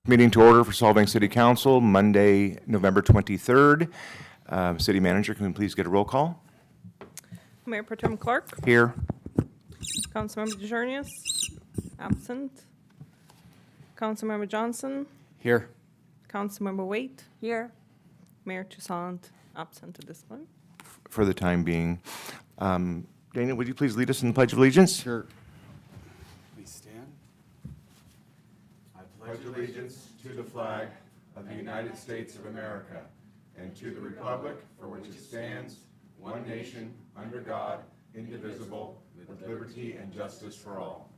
Meeting to order for Solvang City Council, Monday, November 23rd. City Manager, can we please get a roll call? Mayor Pro Tem Clark, Here. Councilmember DeJarnius, absent. Councilmember Johnson, Here. Councilmember Waite. Here. Mayor Toussaint, absent at this point. For the time being. Daniel, would you please lead us in the Pledge of Allegiance? Sure. Please stand. I pledge allegiance to the flag of the United States of America and to the republic for which it stands, one nation, under God, indivisible, with liberty and justice for all.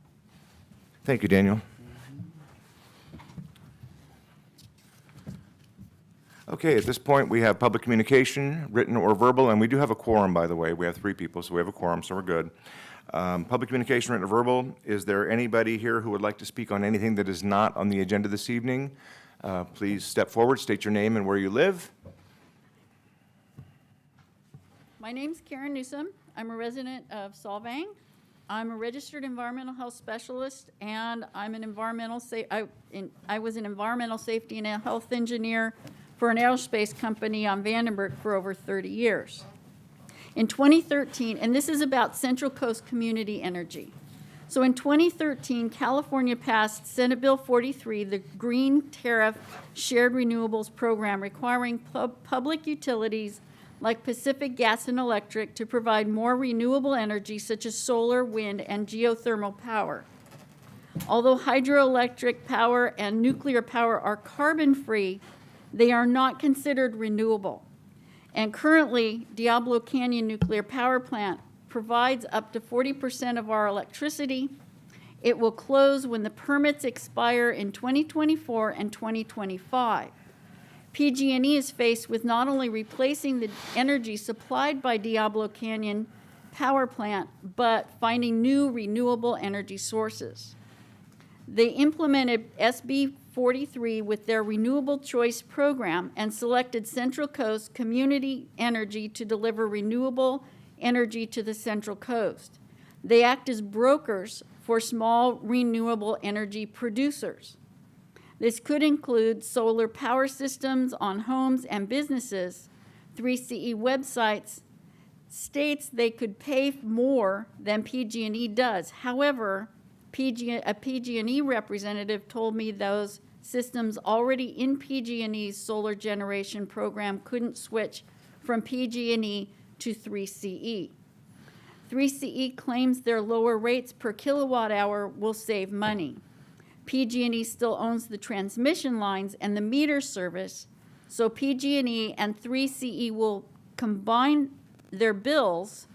Thank you, Daniel. Okay, at this point, we have public communication, written or verbal, and we do have a quorum, by the way. We have 3 people, so we have a quorum, so we're good. Public communication, written or verbal. Is there anybody here who would like to speak on anything that is not on the agenda this evening? Please step forward, state your name and where you live. My name's Karen Newsom. I'm a resident of Solvang. I'm a registered environmental health specialist, and I'm an I was an environmental safety and health engineer for an aerospace company on Vandenberg for over 30 years. In 2013, and this is about Central Coast Community Energy. So in 2013, California passed Senate Bill 43, the Green Tariff Shared Renewables Program, requiring public utilities like Pacific Gas and Electric to provide more renewable energy such as solar, wind, and geothermal power. Although hydroelectric power and nuclear power are carbon-free, they are not considered renewable. And currently, Diablo Canyon Nuclear Power Plant provides up to 40% of our electricity. It will close when the permits expire in 2024 and 2025. PG&E is faced with not only replacing the energy supplied by Diablo Canyon Power Plant, but finding new renewable energy sources. They implemented SB 43 with their Renewable Choice Program and selected Central Coast Community Energy to deliver renewable energy to the Central Coast. They act as brokers for small renewable energy producers. This could include solar power systems on homes and businesses. 3CE websites states they could pay more than PG&E does. However, a PG&E representative told me those systems already in PG&E's solar generation program couldn't switch from PG&E to 3CE. 3CE claims their lower rates per kilowatt hour will save money. PG&E still owns the transmission lines and the meter service, so PG&E and 3CE will combine their bills,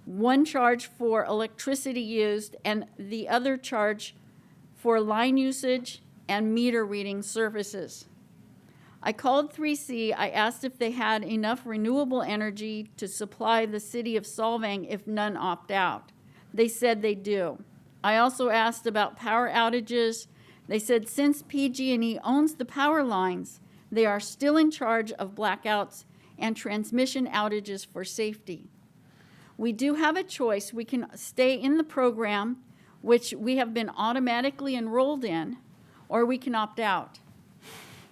one charge for electricity used and the other charge for line usage and meter reading services. I called 3C. I asked if they had enough renewable energy to supply the city of Solvang if none opt out. They said they do. I also asked about power outages. They said since PG&E owns the power lines, they are still in charge of blackouts and transmission outages for safety. We do have a choice. We can stay in the program, which we have been automatically enrolled in, or we can opt out.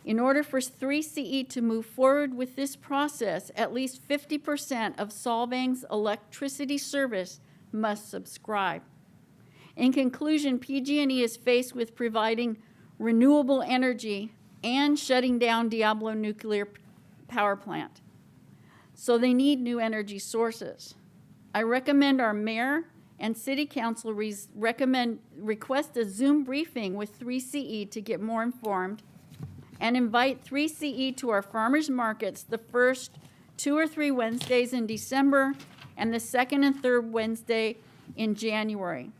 In order for 3CE to move forward with this process, at least 50% of Solvang's electricity service must subscribe. In conclusion, PG&E is faced with providing renewable energy and shutting down Diablo Nuclear Power Plant. So they need new energy sources. I recommend our mayor and city council request a Zoom briefing with 3CE to get more informed, and invite 3CE to our farmers markets the first 2 or 3 Wednesdays in December and the second and third Wednesday in January.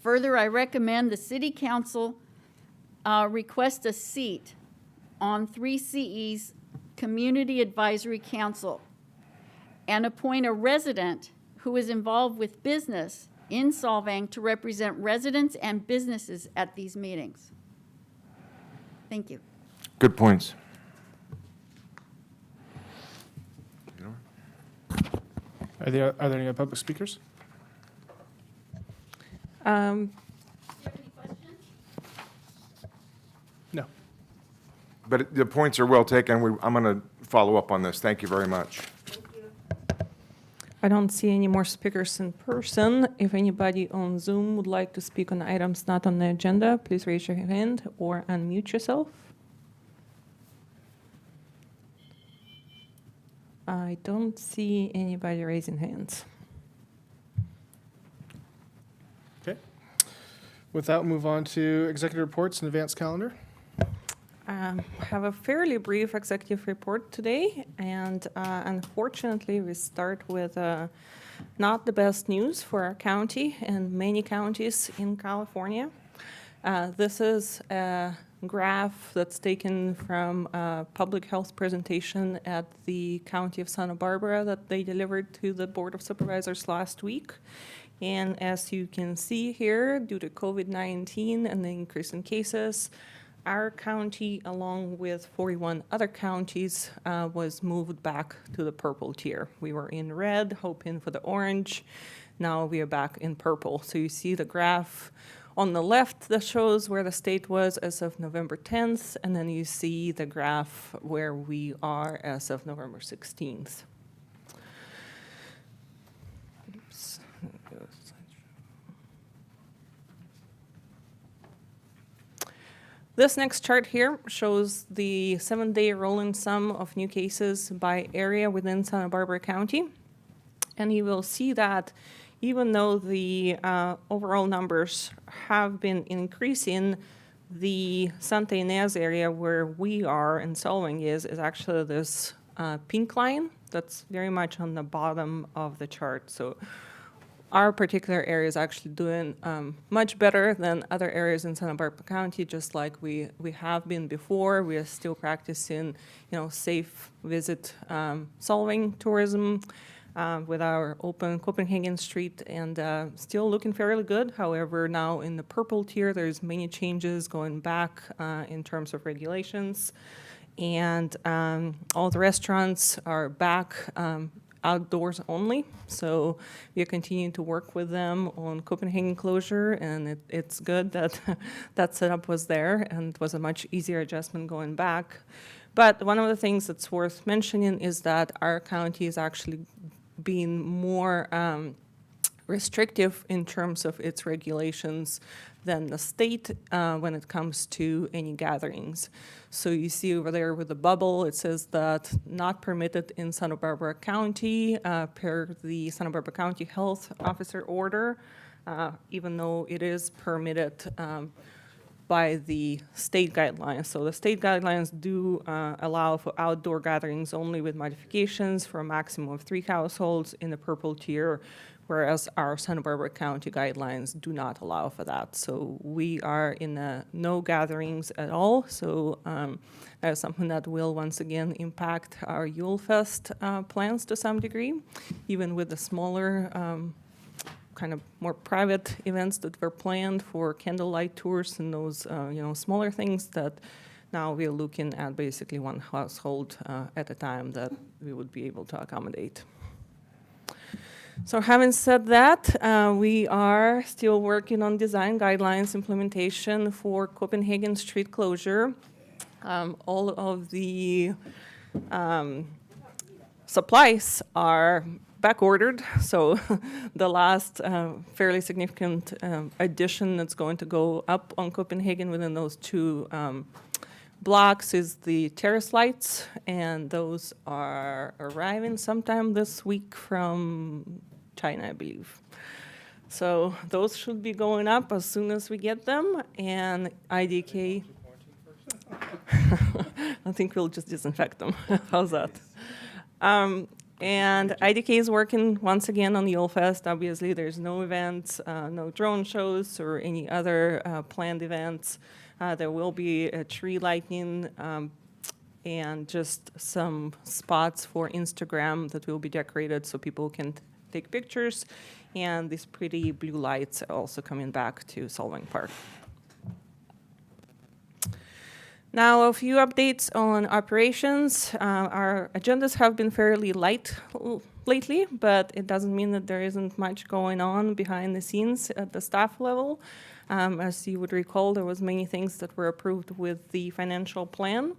Further, I recommend the city council request a seat on 3CE's Community Advisory Council and appoint a resident who is involved with business in Solvang to represent residents and businesses at these meetings. Thank you. Good points. Are there any other public speakers? Um, Do you have any questions? No. But the points are well taken. I'm going to follow up on this. Thank you very much. I don't see any more speakers in person. If anybody on Zoom would like to speak on items not on the agenda, please raise your hand or unmute yourself. I don't see anybody raising hands. Okay. With that, we'll move on to executive reports and advanced calendar. I have a fairly brief executive report today, and unfortunately, we start with not the best news for our county and many counties in California. This is a graph that's taken from a public health presentation at the County of Santa Barbara that they delivered to the Board of Supervisors last week. And as you can see here, due to COVID-19 and the increase in cases, our county, along with 41 other counties, was moved back to the purple tier. We were in red, hoping for the orange. Now we are back in purple. So you see the graph on the left that shows where the state was as of November 10th, and then you see the graph where we are as of November 16th. Oops. This next chart here shows the 7-day rolling sum of new cases by area within Santa Barbara County. And you will see that even though the overall numbers have been increasing, the Santa Ynez area where we are and Solvang is actually this pink line that's very much on the bottom of the chart. So our particular area is actually doing much better than other areas in Santa Barbara County, just like we have been before. We are still practicing, safe visit solving tourism with our open Copenhagen Street, and still looking fairly good. However, now in the purple tier, there's many changes going back in terms of regulations, and all the restaurants are back outdoors only. So we are continuing to work with them on Copenhagen closure, and it's good that that setup was there, and it was a much easier adjustment going back. But one of the things that's worth mentioning is that our county is actually being more restrictive in terms of its regulations than the state when it comes to any gatherings. So you see over there with the bubble, it says that not permitted in Santa Barbara County per the Santa Barbara County Health Officer order, even though it is permitted by the state guidelines. So the state guidelines do allow for outdoor gatherings only with modifications for a maximum of 3 households in the purple tier, whereas our Santa Barbara County guidelines do not allow for that. So we are in no gatherings at all. So that is something that will once again impact our Yule Fest plans to some degree, even with the smaller kind of more private events that were planned for candlelight tours and those smaller things that now we're looking at basically 1 household at a time that we would be able to accommodate. So having said that, we are still working on design guidelines implementation for Copenhagen street closure. All of the supplies are back ordered, so the last fairly significant addition that's going to go up on Copenhagen within those 2 blocks is the terrace lights, and those are arriving sometime this week from China, I believe. So those should be going up as soon as we get them, and IDK. I think we'll just disinfect them. How's that? And IDK is working once again on the Yule Fest. Obviously, there's no events, no drone shows or any other planned events. There will be a tree lighting and just some spots for Instagram that will be decorated so people can take pictures. And these pretty blue lights are also coming back to Solvang Park. Now, a few updates on operations. Our agendas have been fairly light lately, but it doesn't mean that there isn't much going on behind the scenes at the staff level. As you would recall, there was many things that were approved with the financial plan.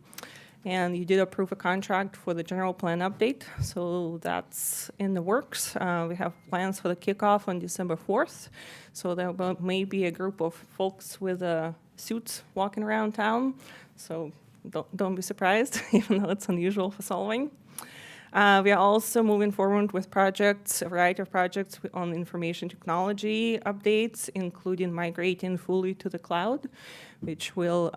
And you did approve a contract for the general plan update, so that's in the works. We have plans for the kickoff on December 4th, so there may be a group of folks with suits walking around town, so don't be surprised, even though it's unusual for Solvang. We are also moving forward with projects, a variety of projects on information technology updates, including migrating fully to the cloud, which will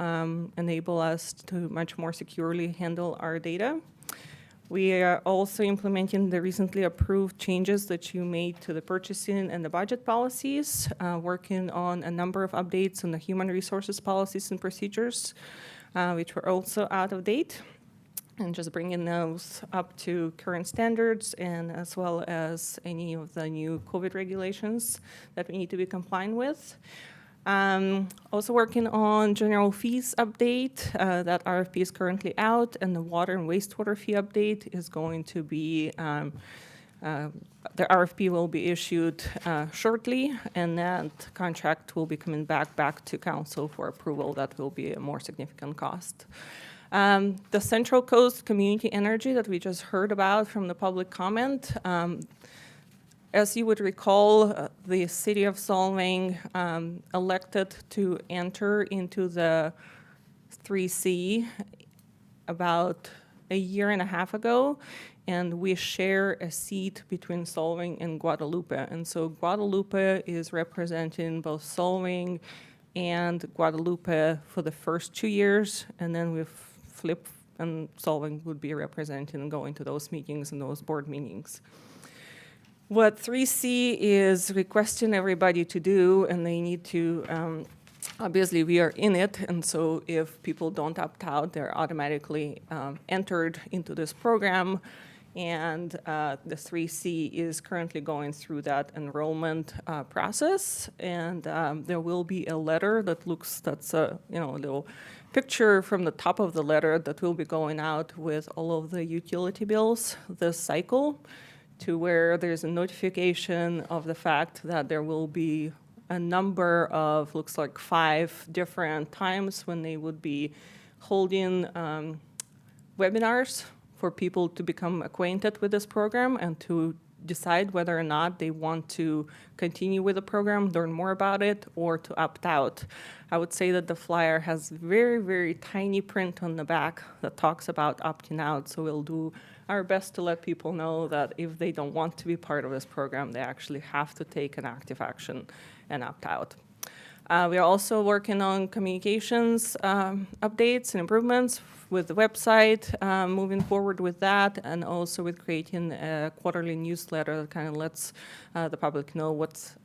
enable us to much more securely handle our data. We are also implementing the recently approved changes that you made to the purchasing and the budget policies, working on a number of updates on the human resources policies and procedures, which were also out of date, and just bringing those up to current standards, and as well as any of the new COVID regulations that we need to be compliant with. Also working on general fees update. That RFP is currently out, and the water and wastewater fee update is going to be, the RFP will be issued shortly, and that contract will be coming back to council for approval. That will be a more significant cost. The Central Coast Community Energy that we just heard about from the public comment, as you would recall, the City of Solvang elected to enter into the 3C about a year and a half ago, and we share a seat between Solvang and Guadalupe. And so Guadalupe is representing both Solvang and Guadalupe for the first 2 years, and then we've flipped, and Solvang would be representing and going to those meetings and those board meetings. What 3C is requesting everybody to do, and they need to, obviously we are in it, and so if people don't opt out, they're automatically entered into this program. And the 3C is currently going through that enrollment process, and there will be a letter that's a little picture from the top of the letter that will be going out with all of the utility bills this cycle, to where there's a notification of the fact that there will be a number of, looks like 5 different times when they would be holding webinars for people to become acquainted with this program and to decide whether or not they want to continue with the program, learn more about it, or to opt out. I would say that the flyer has very, very tiny print on the back that talks about opting out, so we'll do our best to let people know that if they don't want to be part of this program, they actually have to take an active action and opt out. We are also working on communications updates and improvements with the website, moving forward with that, and also with creating a quarterly newsletter that kind of lets the public know what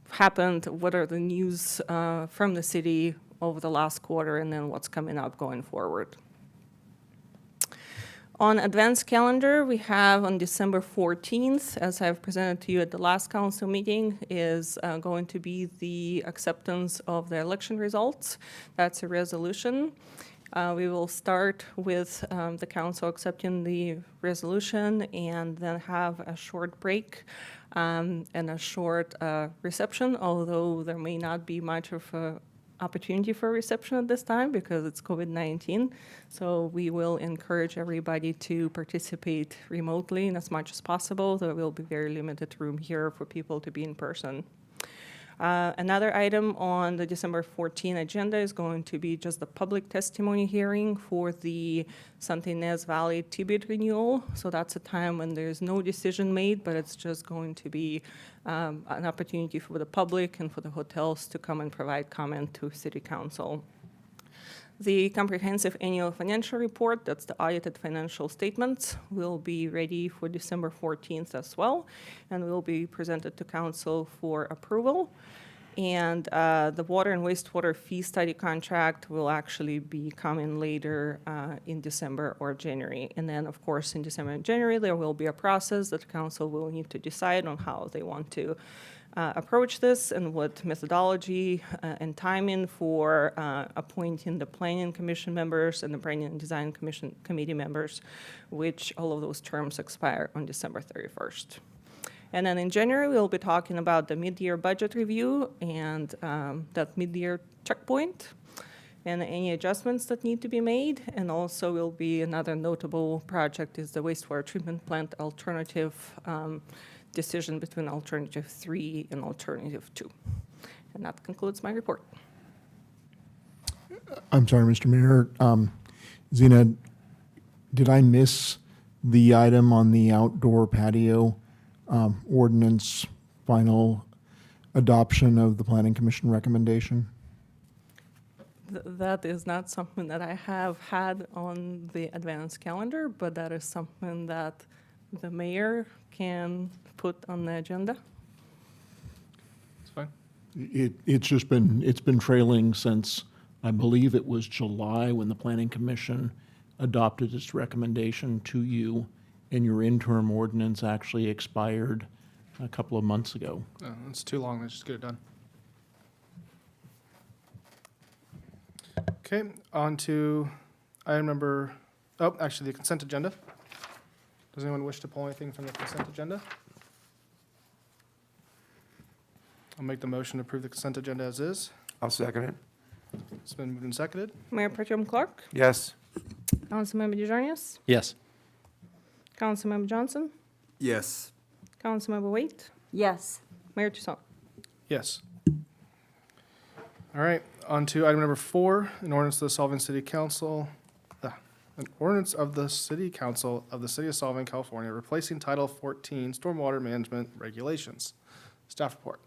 happened, what are the news from the city over the last quarter, and then what's coming up going forward. On advanced calendar, we have on December 14th, as I've presented to you at the last council meeting, is going to be the acceptance of the election results. That's a resolution. We will start with the council accepting the resolution and then have a short break and a short reception, although there may not be much of a opportunity for reception at this time because it's COVID-19. So we will encourage everybody to participate remotely in as much as possible. There will be very limited room here for people to be in person. Another item on the December 14 agenda is going to be just the public testimony hearing for the Santa Ynez Valley Tibet renewal. So that's a time when there's no decision made, but it's just going to be an opportunity for the public and for the hotels to come and provide comment to City Council. The comprehensive annual financial report, that's the audited financial statements, will be ready for December 14th as well, and will be presented to council for approval. And the water and wastewater fee study contract will actually be coming later in December or January. And then, of course, in December and January, there will be a process that council will need to decide on how they want to approach this and what methodology and timing for appointing the Planning Commission members and the Planning and Design Commission committee members, which all of those terms expire on December 31st. And then in January, we'll be talking about the mid-year budget review and that mid-year checkpoint and any adjustments that need to be made. And also will be another notable project is the wastewater treatment plant alternative decision between alternative 3 and alternative 2. And that concludes my report. I'm sorry, Mr. Mayor. Zena, did I miss the item on the outdoor patio ordinance final adoption of the Planning Commission recommendation? That is not something that I have had on the advanced calendar, but that is something that the mayor can put on the agenda. It's fine. It's been trailing since, I believe it was July when the Planning Commission adopted its recommendation to you, and your interim ordinance actually expired a couple of months ago. Oh, it's too long. Let's just get it done. Okay, on to item number, actually the consent agenda. Does anyone wish to pull anything from the consent agenda? I'll make the motion to approve the consent agenda as is. I'll second it. It's been moved and seconded. Mayor Pro Tem Clark, Yes. Councilmember DeJarnius, Yes. Councilmember Johnson, Yes. Councilmember Waite, Yes. Mayor Toussaint. Yes. All right, on to item number 4, an ordinance of the Solvang City Council, an ordinance of the City Council of the City of Solvang, California, replacing Title 14 Stormwater Management Regulations. Staff report.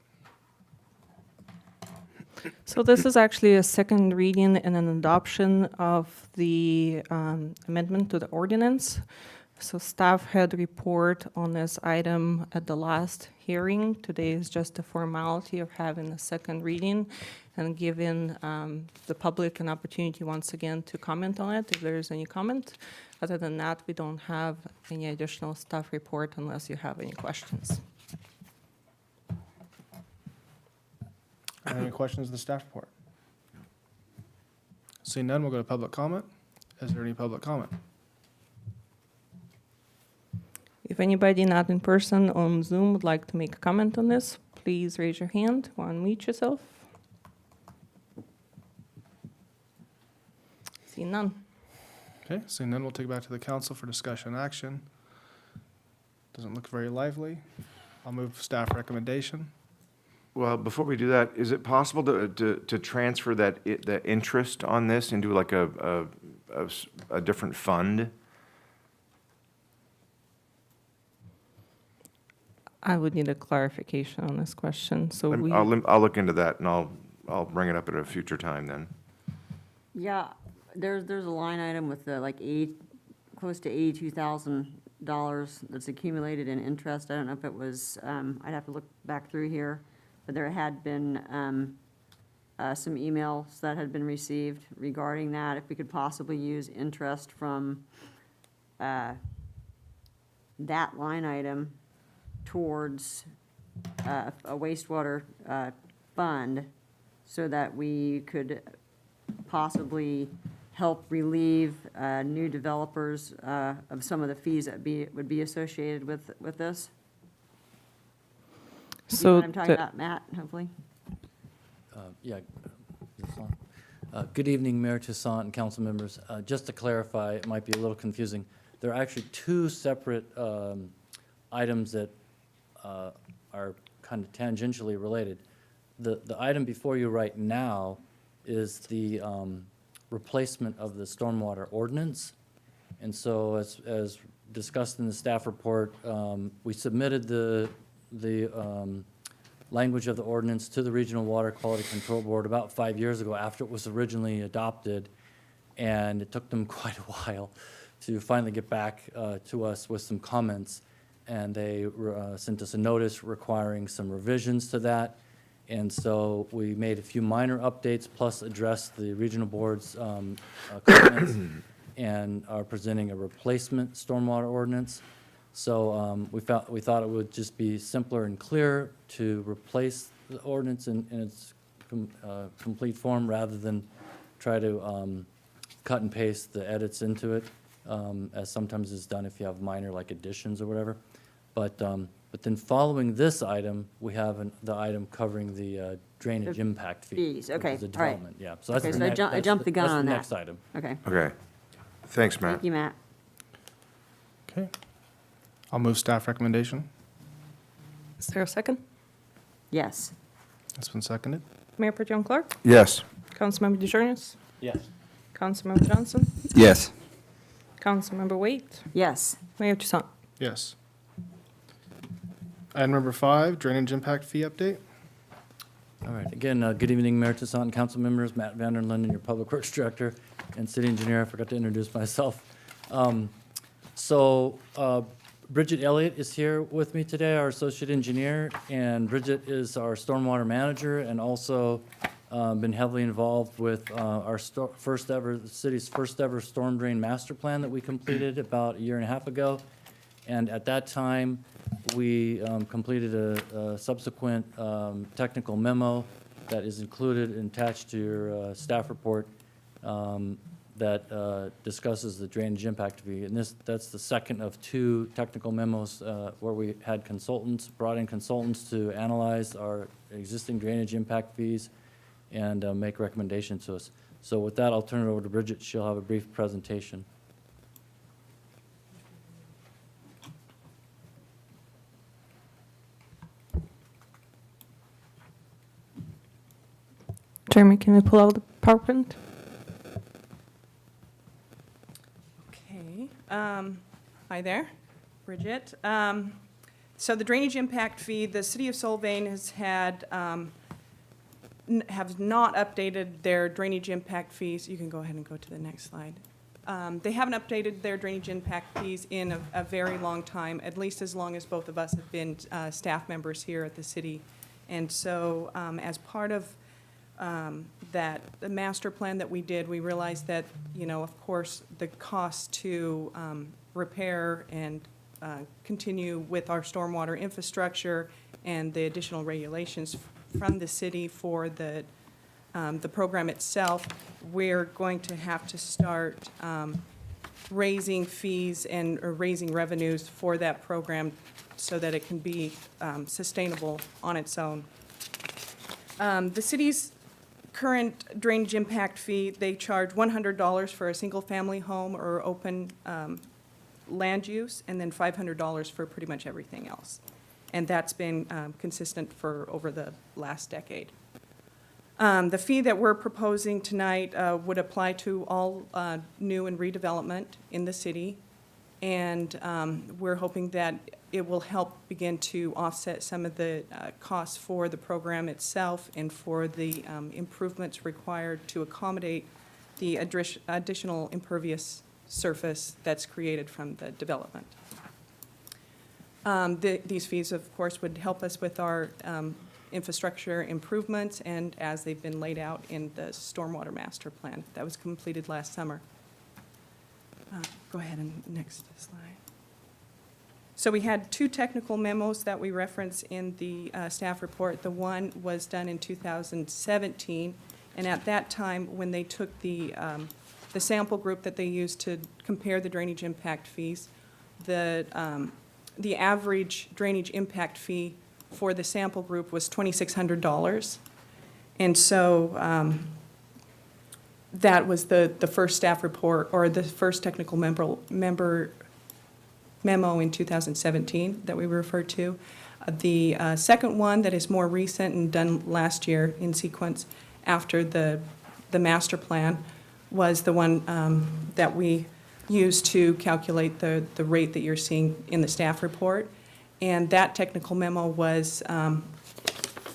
So this is actually a second reading and an adoption of the amendment to the ordinance. So staff had report on this item at the last hearing. Today is just a formality of having a second reading and giving the public an opportunity once again to comment on it if there is any comment. Other than that, we don't have any additional staff report unless you have any questions. Any questions of the staff report? Seeing none, we'll go to public comment. Is there any public comment? If anybody not in person on Zoom would like to make a comment on this, please raise your hand or unmute yourself. See none. Okay, seeing none, we'll take it back to the council for discussion and action. Doesn't look very lively. I'll move staff recommendation. Well, before we do that, is it possible to transfer the interest on this into like a different fund? I would need a clarification on this question, so we, I'll look into that and I'll bring it up at a future time then. Yeah, there's a line item with close to $82,000 that's accumulated in interest. I don't know if it was, I'd have to look back through here, but there had been some emails that had been received regarding that, if we could possibly use interest from that line item towards a wastewater fund so that we could possibly help relieve new developers of some of the fees that would be associated with this. You know so what I'm talking about, Matt, hopefully? Yeah. Is this on? Good evening, Mayor Toussaint and council members. Just to clarify, it might be a little confusing. There are actually two separate items that are kind of tangentially related. The item before you right now is the replacement of the stormwater ordinance. And so as discussed in the staff report, we submitted the language of the ordinance to the Regional Water Quality Control Board about 5 years ago after it was originally adopted. And it took them quite a while to finally get back to us with some comments. And they sent us a notice requiring some revisions to that. And so we made a few minor updates plus addressed the regional board's comments and are presenting a replacement stormwater ordinance. So we thought it would just be simpler and clearer to replace the ordinance in its complete form rather than try to cut and paste the edits into it, as sometimes is done if you have minor like additions or whatever. But But then following this item, we have the item covering the drainage impact fee. Fees, which okay, is the all right. development, yeah. So that's Okay, the so I next, ju- I that's jumped the gun that's on that. next item. Okay, Okay. Thanks, Matt. thank you, Matt. Okay. I'll move staff recommendation. Is there a second? Yes. It's been seconded. Mayor Pro Tem Clark? Yes. Councilmember DeJarnis? Yes. Councilmember Johnson? Yes. Councilmember Waite? Yes. Mayor Toussaint? Yes. Item number 5, drainage impact fee update. All right, again, good evening, Mayor Toussaint and council members, Matt Vanderlinden, your Public Works Director, and City Engineer. I forgot to introduce myself. Bridget Elliott is here with me today, our Associate Engineer, and Bridget is our Stormwater Manager and also been heavily involved with our the city's first ever storm drain master plan that we completed about a year and a half ago. And at that time, we completed a subsequent technical memo that is included and attached to your staff report that discusses the drainage impact fee. And that's the second of 2 technical memos where we had brought in consultants to analyze our existing drainage impact fees and make recommendations to us. So with that, I'll turn it over to Bridget. She'll have a brief presentation. Jeremy, can you pull out the PowerPoint? Okay. Hi there, Bridget. So the drainage impact fee, the city of Solvang has had, have not updated their drainage impact fees. You can go ahead and go to the next slide. They haven't updated their drainage impact fees in a very long time, at least as long as both of us have been staff members here at the city. And so as part of the master plan that we did, we realized that, of course, the cost to repair and continue with our stormwater infrastructure and the additional regulations from the city for the program itself, we're going to have to start raising fees and or raising revenues for that program so that it can be sustainable on its own. The city's current drainage impact fee, they charge $100 for a single-family home or open land use, and then $500 for pretty much everything else. And that's been consistent for over the last decade. The fee that we're proposing tonight would apply to all new and redevelopment in the city, and we're hoping that it will help begin to offset some of the costs for the program itself and for the improvements required to accommodate the additional impervious surface that's created from the development. These fees, of course, would help us with our infrastructure improvements and as they've been laid out in the stormwater master plan that was completed last summer. Go ahead and next slide. So we had 2 technical memos that we reference in the staff report. The one was done in 2017, and at that time, when they took the sample group that they used to compare the drainage impact fees, the average drainage impact fee for the sample group was $2,600. And so that was the first staff report, or the first technical memo in 2017 that we referred to. The second one that is more recent and done last year in sequence after the master plan was the one that we used to calculate the rate that you're seeing in the staff report. And that technical memo was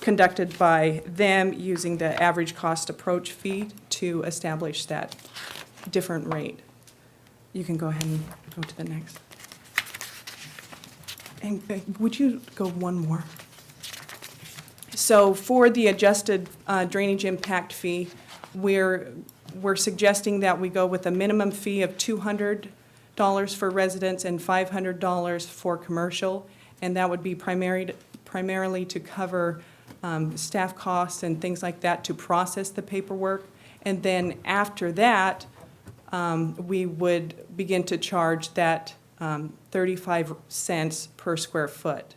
conducted by them using the average cost approach fee to establish that different rate. You can go ahead and go to the next. And would you go one more? So for the adjusted drainage impact fee, we're suggesting that we go with a minimum fee of $200 for residents and $500 for commercial, and that would be primarily to cover staff costs and things like that to process the paperwork. And then after that, we would begin to charge that 35 cents per square foot.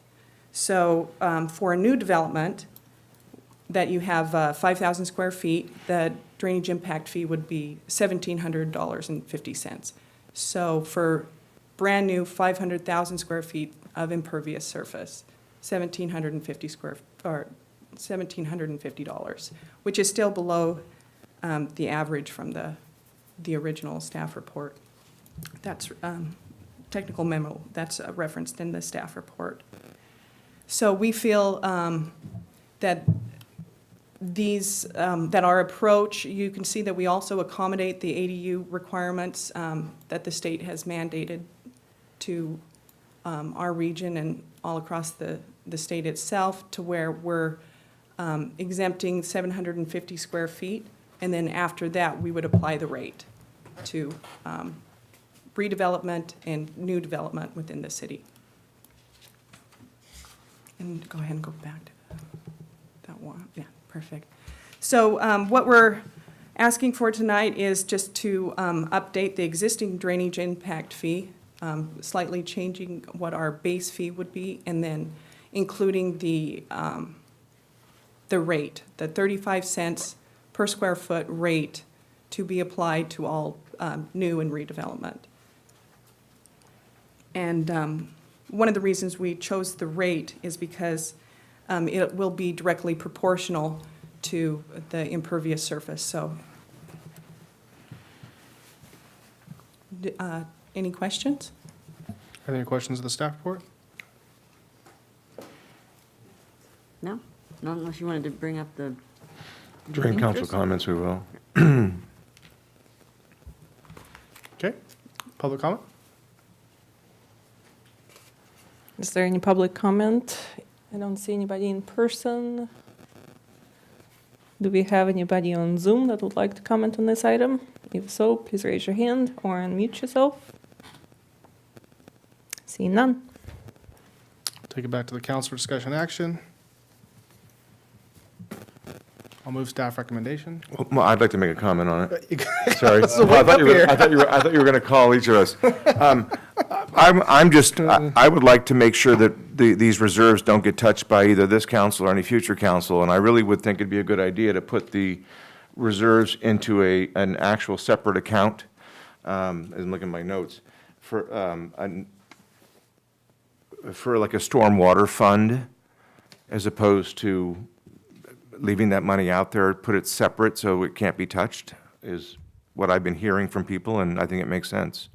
So for a new development that you have 5,000 square feet, the drainage impact fee would be $1,700.50. So for brand-new 500,000 square feet of impervious surface, $1,750, which is still below the average from the original staff report. That's technical memo, that's referenced in the staff report. So we feel that these, that our approach, you can see that we also accommodate the ADU requirements that the state has mandated to our region and all across the state itself, to where we're exempting 750 square feet, and then after that, we would apply the rate to redevelopment and new development within the city. And go ahead and go back to that one. Yeah, perfect. So what we're asking for tonight is just to update the existing drainage impact fee, slightly changing what our base fee would be, and then including the rate, the 35 cents per square foot rate to be applied to all new and redevelopment. And one of the reasons we chose the rate is because it will be directly proportional to the impervious surface, so. Any questions? Are there any questions of the staff report? No? Not unless you wanted to bring up the. During council interest? comments, we will. Okay, public comment? Is there any public comment? I don't see anybody in person. Do we have anybody on Zoom that would like to comment on this item? If so, please raise your hand or unmute yourself. See none. Take it back to the council for discussion action. I'll move staff recommendation. Well, I'd like to make a comment on it. You Sorry. Let's wake I thought up you were- here. I thought you were going to call each of us. I'm just, I would like to make sure that these reserves don't get touched by either this council or any future council, and I really would think it'd be a good idea to put the reserves into an actual separate account, as I'm looking at my notes, for like a stormwater fund, as opposed to leaving that money out there, put it separate so it can't be touched, is what I've been hearing from people, and I think it makes sense.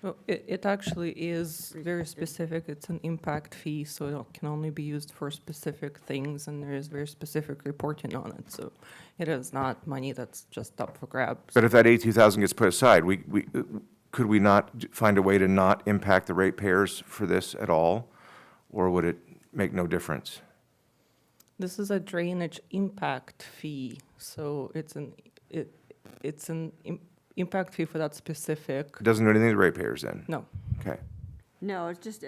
Well, it actually is very specific. It's an impact fee, so it can only be used for specific things, and there is very specific reporting on it. So it is not money that's just up for grabs. But if that 82,000 gets put aside, could we not find a way to not impact the ratepayers for this at all? Or would it make no difference? This is a drainage impact fee, so it's an impact fee for that specific. It doesn't do anything to ratepayers then? No, Okay, No, it just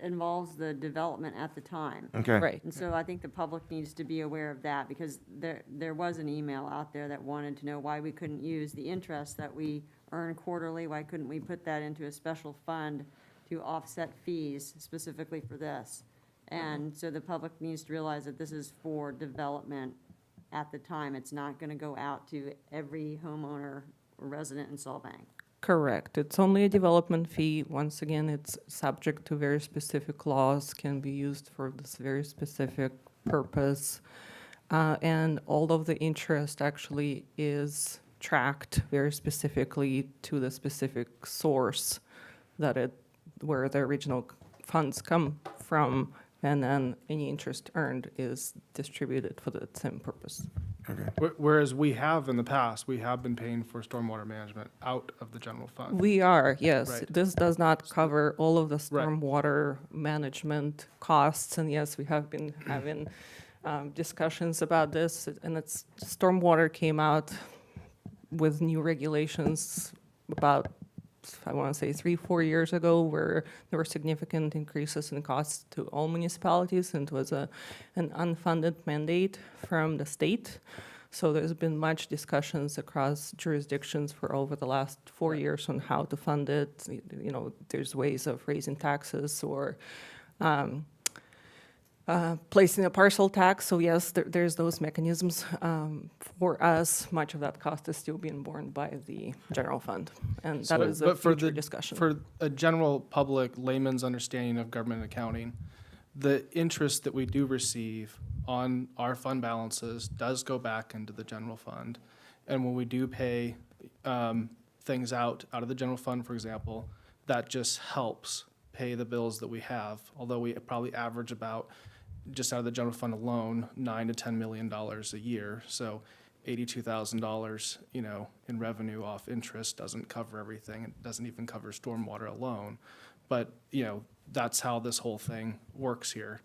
involves the development at the time. okay. right. And so I think the public needs to be aware of that, because there was an email out there that wanted to know why we couldn't use the interest that we earn quarterly, why couldn't we put that into a special fund to offset fees specifically for this? And so the public needs to realize that this is for development at the time. It's not gonna go out to every homeowner or resident in Solvang. Correct. It's only a development fee. Once again, it's subject to very specific laws, can be used for this very specific purpose. And all of the interest actually is tracked very specifically to the specific source where the original funds come from, and then any interest earned is distributed for the same purpose. Okay. Whereas we have in the past, we have been paying for stormwater management out of the general fund. We are, yes. Right. This does not cover all of the Right. stormwater management costs, and yes, we have been having discussions about this, and stormwater came out with new regulations about, I want to say 3-4 years ago, where there were significant increases in costs to all municipalities, and it was an unfunded mandate from the state. So there's been much discussions across jurisdictions for over the last 4 years on how to fund it. You know, there's ways of raising taxes or placing a parcel tax, so yes, there's those mechanisms. For us, much of that cost is still being borne by the general fund, and that is a But for future discussion. For a general public layman's understanding of government accounting, the interest that we do receive on our fund balances does go back into the general fund. And when we do pay things out of the general fund, for example, that just helps pay the bills that we have, although we probably average about, just out of the general fund alone, $9 to $10 million a year. So $82,000, in revenue off interest doesn't cover everything. It doesn't even cover stormwater alone. But, that's how this whole thing works here.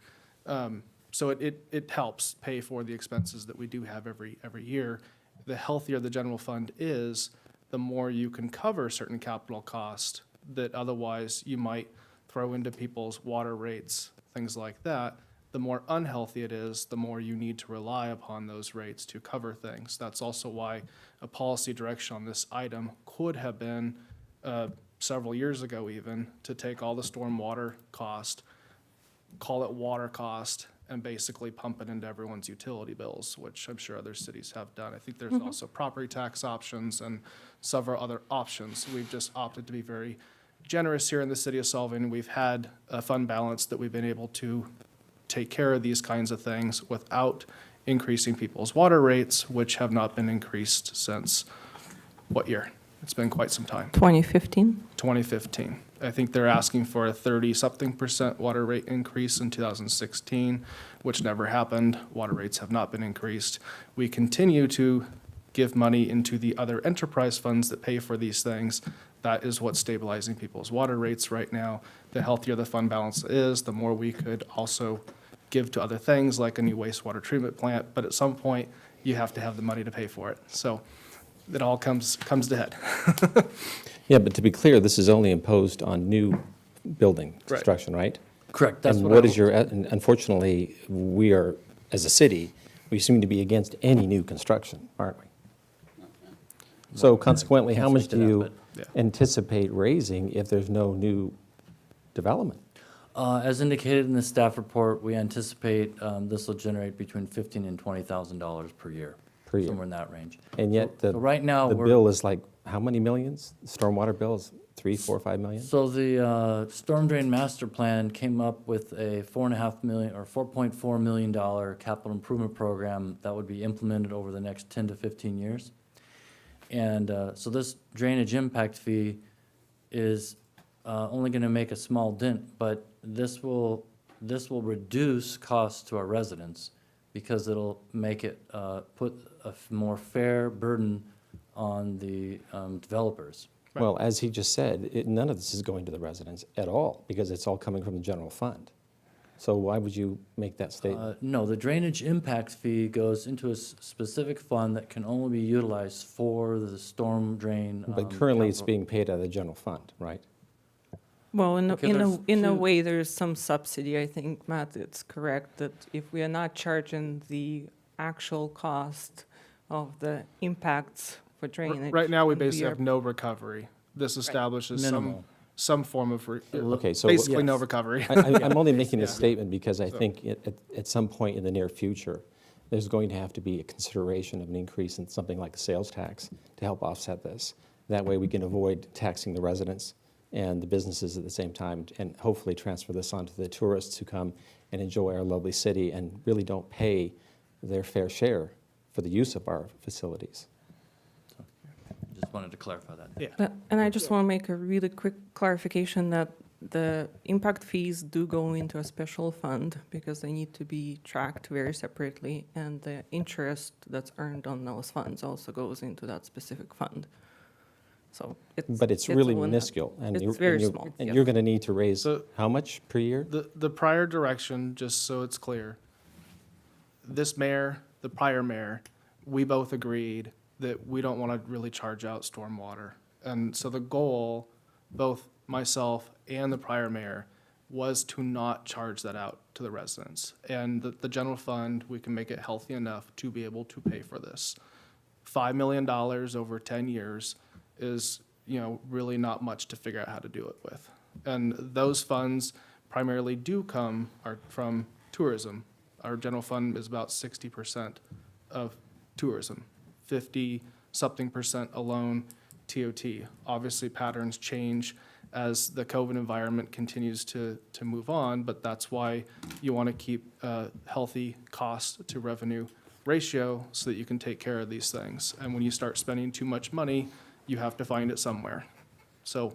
So it helps pay for the expenses that we do have every year. The healthier the general fund is, the more you can cover certain capital costs that otherwise you might throw into people's water rates, things like that. The more unhealthy it is, the more you need to rely upon those rates to cover things. That's also why a policy direction on this item could have been, several years ago even, to take all the stormwater cost, call it water cost, and basically pump it into everyone's utility bills, which I'm sure other cities have done. I think there's also property tax options and several other options. We've just opted to be very generous here in the city of Solvang. We've had a fund balance that we've been able to take care of these kinds of things without increasing people's water rates, which have not been increased since, what year? It's been quite some time. 2015? 2015. I think they're asking for a 30-something% water rate increase in 2016, which never happened. Water rates have not been increased. We continue to give money into the other enterprise funds that pay for these things. That is what's stabilizing people's water rates right now. The healthier the fund balance is, the more we could also give to other things like a new wastewater treatment plant. But at some point, you have to have the money to pay for it. So it all comes to head. Yeah, but to be clear, this is only imposed on new building construction, right? Correct, that's And what what I- is your, and unfortunately, we are, as a city, we seem to be against any new construction, aren't we? So consequently, how can't much speak to do that, you but- anticipate raising if there's no new development? As indicated in the staff report, we anticipate this will generate between $15,000 and $20,000 per year. Per year. Somewhere in that range. And yet, the So right now, the we're- bill is like, how many millions? The stormwater bill is 3, 4, 5 million? So the storm drain master plan came up with a $4.5 million or $4.4 million capital improvement program that would be implemented over the next 10 to 15 years. And so this drainage impact fee is only going to make a small dent, but this will reduce costs to our residents because it'll make it put a more fair burden on the developers. Well, as he just said, none of this is going to the residents at all, because it's all coming from the general fund. So why would you make that statement? No, the drainage impact fee goes into a specific fund that can only be utilized for the storm drain. But currently, it's capital. being paid out of the general fund, right? Well, Okay, there's in a two- way, there's some subsidy. I think, Matt, it's correct that if we are not charging the actual cost of the impacts for drainage. Right now, we and basically are- have no recovery. This establishes Minimal. some form of, Okay, so basically no yes. recovery. I'm only making this statement because I think at some point in the near future, there's going to have to be a consideration of an increase in something like the sales tax to help offset this. That way, we can avoid taxing the residents and the businesses at the same time, and hopefully transfer this on to the tourists who come and enjoy our lovely city and really don't pay their fair share for the use of our facilities. Just wanted to clarify that. And I just want to make a really quick clarification that the impact fees do go into a special fund because they need to be tracked very separately, and the interest that's earned on those funds also goes into that specific fund. So But it's really all in that. minuscule. And It's you're- very and you're- small, And yes. you're going to need to raise, So- how much per year? The prior direction, just so it's clear, this mayor, the prior mayor, we both agreed that we don't want to really charge out stormwater. And so the goal, both myself and the prior mayor, was to not charge that out to the residents. And the general fund, we can make it healthy enough to be able to pay for this. $5 million over 10 years is, really not much to figure out how to do it with. And those funds primarily do come from tourism. Our general fund is about 60% of tourism, 50-something% alone TOT. Obviously, patterns change as the COVID environment continues to move on, but that's why you want to keep a healthy cost to revenue ratio so that you can take care of these things. And when you start spending too much money, you have to find it somewhere. So,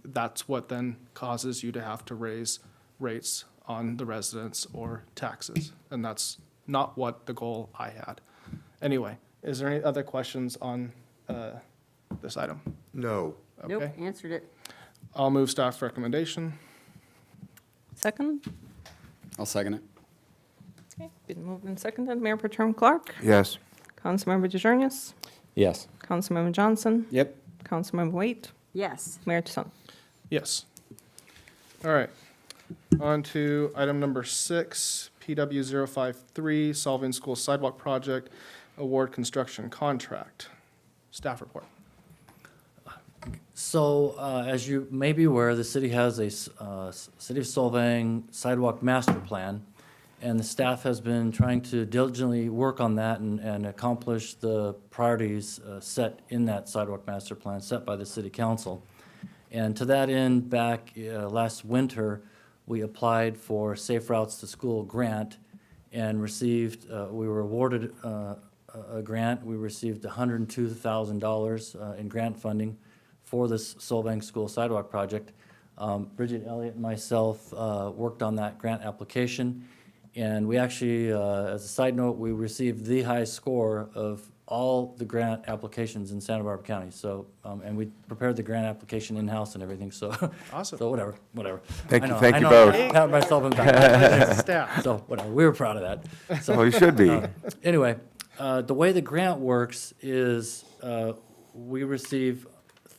that's what then causes you to have to raise rates on the residents or taxes. And that's not what the goal I had. Anyway, is there any other questions on this item? No. Nope, Okay. answered it. I'll move staff recommendation. Second? I'll second it. Okay, been moved and seconded. Mayor Pro Tem Clark? Yes. Councilmember DeJarnius? Yes. Councilmember Johnson? Yep. Councilmember Waite? Yes. Mayor Tushant? Yes. All right. On to item number 6, PW 053, Solving School Sidewalk Project, Award Construction Contract. Staff report. So, as you may be aware, the city has a City of Solvang sidewalk master plan, and the staff has been trying to diligently work on that and accomplish the priorities set in that sidewalk master plan set by the city council. And to that end, back last winter, we applied for Safe Routes to School grant and received, we were awarded a grant. We received $102,000 in grant funding for this Solvang School Sidewalk Project. Bridget Elliott and myself worked on that grant application, and we actually, as a side note, we received the highest score of all the grant applications in Santa Barbara County. So, and we prepared the grant application in-house and everything, so. Awesome. So whatever. Thank I you, know, thank I you know, both. I pat myself on the back. Staff. So whatever, we were proud of that. So, Well, you should be. Anyway, the way the grant works is we receive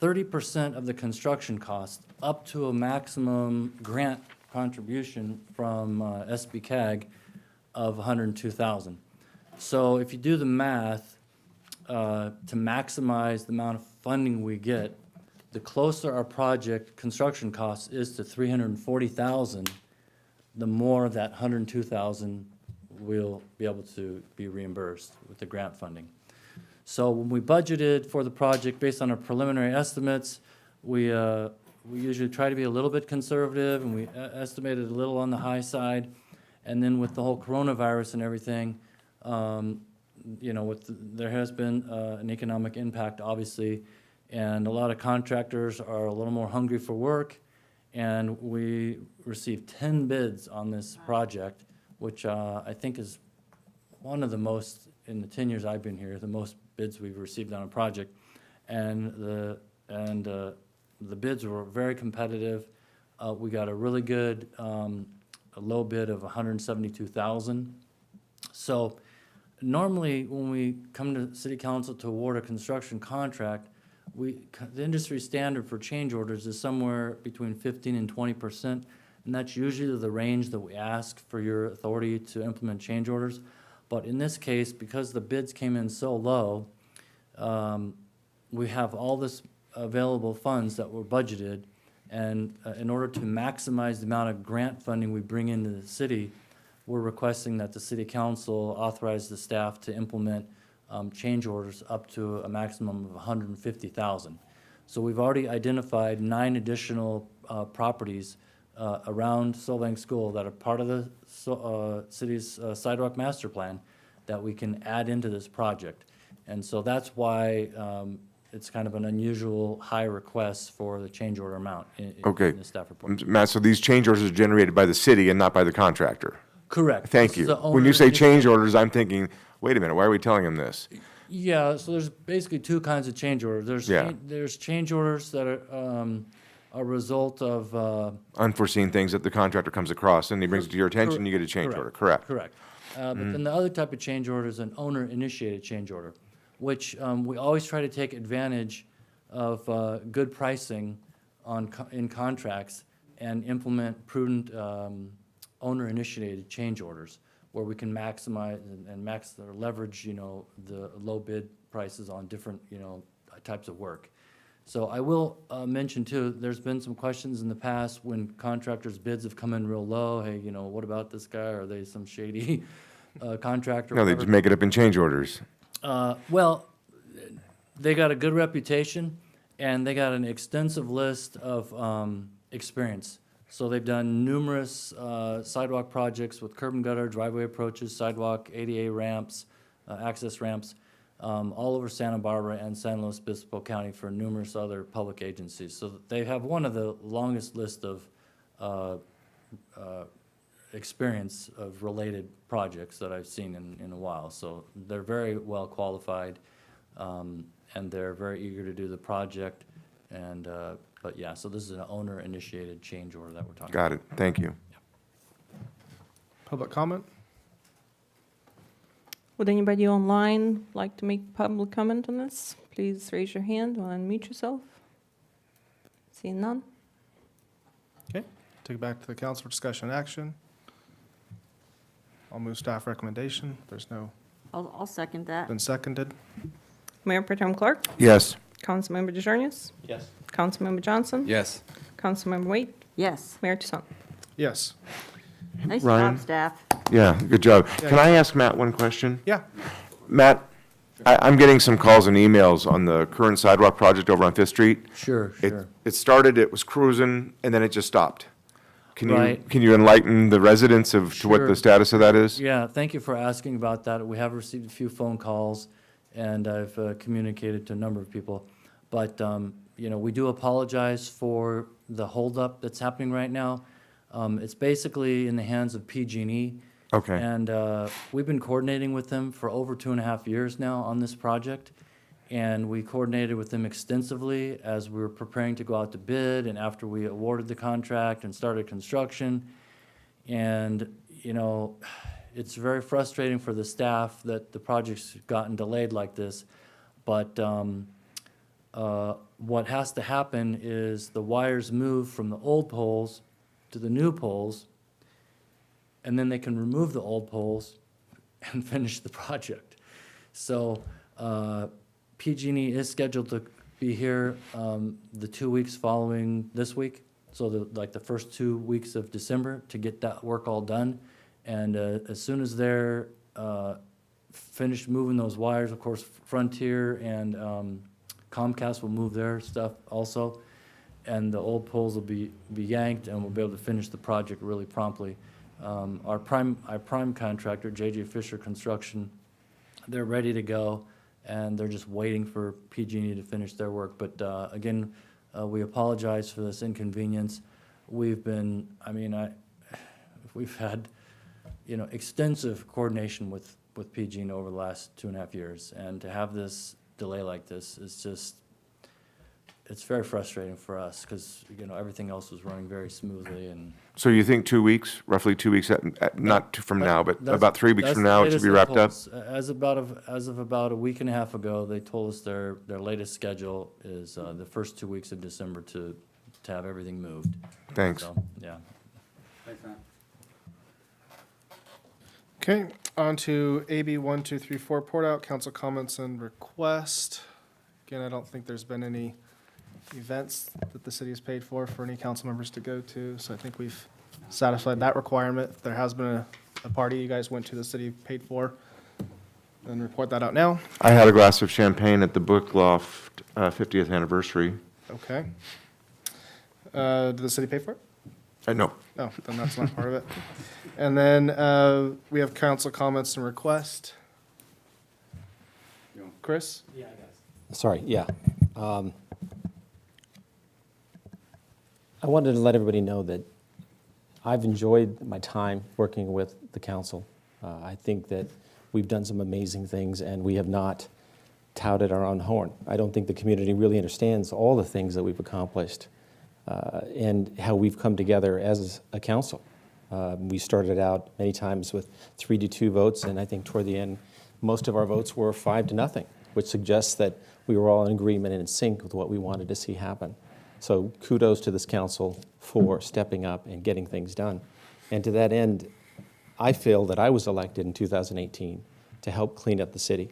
30% of the construction cost up to a maximum grant contribution from SBCAG of $102,000. So if you do the math, to maximize the amount of funding we get, the closer our project construction cost is to $340,000, the more that $102,000 will be able to be reimbursed with the grant funding. So when we budgeted for the project based on our preliminary estimates, we usually try to be a little bit conservative, and we estimated a little on the high side. And then with the whole coronavirus and everything, there has been an economic impact, obviously, and a lot of contractors are a little more hungry for work. And we received 10 bids on this project, which I think is one of the most, in the 10 years I've been here, the most bids we've received on a project. And the bids were very competitive. We got a really good, a low bid of $172,000. So normally, when we come to city council to award a construction contract, the industry standard for change orders is somewhere between 15 and 20%, and that's usually the range that we ask for your authority to implement change orders. But in this case, because the bids came in so low, we have all this available funds that were budgeted, and in order to maximize the amount of grant funding we bring into the city, we're requesting that the city council authorize the staff to implement change orders up to a maximum of $150,000. So we've already identified 9 additional properties around Solvang School that are part of the city's sidewalk master plan that we can add into this project. And so that's why it's kind of an unusual high request for the change order amount in the staff report. Matt, so these change orders are generated by the city and not by the contractor? Correct. Thank This you. is the When you owner say change initiated- orders, I'm thinking, wait a minute, why are we telling him this? Yeah, so there's basically 2 kinds of change orders. There's change orders that are a result of. Unforeseen things that the contractor comes across, and he brings it to your attention, you get a change order, correct? Correct. But then the other type of change order is an owner-initiated change order, which we always try to take advantage of good pricing in contracts and implement prudent owner-initiated change orders where we can maximize and leverage, the low bid prices on different, types of work. So I will mention too, there's been some questions in the past when contractors' bids have come in real low. Hey, what about this guy? Are they some shady contractor? No, they whatever. just make it up in change orders. Well, they got a good reputation, and they got an extensive list of experience. So they've done numerous sidewalk projects with curb and gutter, driveway approaches, sidewalk, ADA ramps, access ramps, all over Santa Barbara and San Luis Obispo County for numerous other public agencies. So they have one of the longest list of experience of related projects that I've seen in a while. So they're very well qualified, and they're very eager to do the project. And, but yeah, so this is an owner-initiated change order that we're talking about. Got it. Thank you. Public comment? Would anybody online like to make public comment on this? Please raise your hand or unmute yourself. Seeing none? Okay, take it back to the council for discussion and action. I'll move staff recommendation. There's no, I'll second that. been seconded. Mayor Pro Tem Clark, Yes. Councilmember DeJarnius, Yes. Councilmember Johnson, Yes. Councilmember Waite, Yes. Mayor Toussaint. Yes. Nice Ryan? job, staff. Yeah, good job. Can I ask Matt one question? Yeah, Matt, I'm getting some calls and emails on the current sidewalk project over on Fifth Street. Sure, sure. It started, it was cruising, and then it just stopped. Right. Can you enlighten the residents to what Sure. the status of that is? Yeah, thank you for asking about that. We have received a few phone calls, and I've communicated to a number of people. But, we do apologize for the holdup that's happening right now. It's basically in the hands of PG&E. Okay. And we've been coordinating with them for over 2.5 years now on this project. And we coordinated with them extensively as we were preparing to go out to bid and after we awarded the contract and started construction. And, it's very frustrating for the staff that the project's gotten delayed like this. But what has to happen is the wires move from the old poles to the new poles, and then they can remove the old poles and finish the project. So PG&E is scheduled to be here the 2 weeks following this week, so the first 2 weeks of December to get that work all done. And as soon as they're finished moving those wires, of course, Frontier and Comcast will move their stuff also, and the old poles will be yanked, and we'll be able to finish the project really promptly. Our prime contractor, J.J. Fisher Construction, they're ready to go, and they're just waiting for PG&E to finish their work. But again, we apologize for this inconvenience. We've had, extensive coordination with PG&E over the last 2.5 years, and to have this delay like this is just, it's very frustrating for us because, everything else was running very smoothly. And So you think 2 weeks, roughly 2 weeks, not from now, but that's- about 3 weeks that's from the now, it latest should be they wrapped told up? us. As of about a week and a half ago, they told us their latest schedule is the first 2 weeks of December to have everything moved. Thanks. So, yeah. Thanks, Matt. okay, on to AB 1234, Port Out, council comments and request. Again, I don't think there's been any events that the city has paid for any council members to go to, so I think we've satisfied that requirement. If there has been a party you guys went to the city paid for, then report that out now. I had a glass of champagne at the Book Loft 50th anniversary. Okay. Did the city pay for it? No. No, then that's not part of it. And then we have council comments and request. Chris? Sorry, yeah. I wanted to let everybody know that I've enjoyed my time working with the council. I think that we've done some amazing things, and we have not touted our own horn. I don't think the community really understands all the things that we've accomplished and how we've come together as a council. We started out many times with 3-2 votes, and I think toward the end, most of our votes were 5-0, which suggests that we were all in agreement and in sync with what we wanted to see happen. So kudos to this council for stepping up and getting things done. And to that end, I feel that I was elected in 2018 to help clean up the city.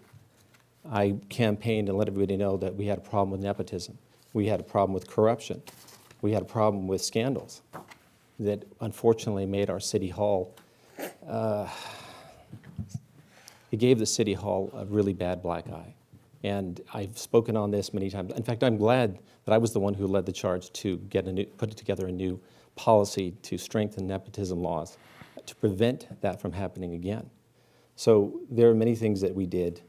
I campaigned and let everybody know that we had a problem with nepotism. We had a problem with corruption. We had a problem with scandals that unfortunately made our city hall, it gave the city hall a really bad black eye. And I've spoken on this many times. In fact, I'm glad that I was the one who led the charge to put together a new policy to strengthen nepotism laws, to prevent that from happening again. So there are many things that we did,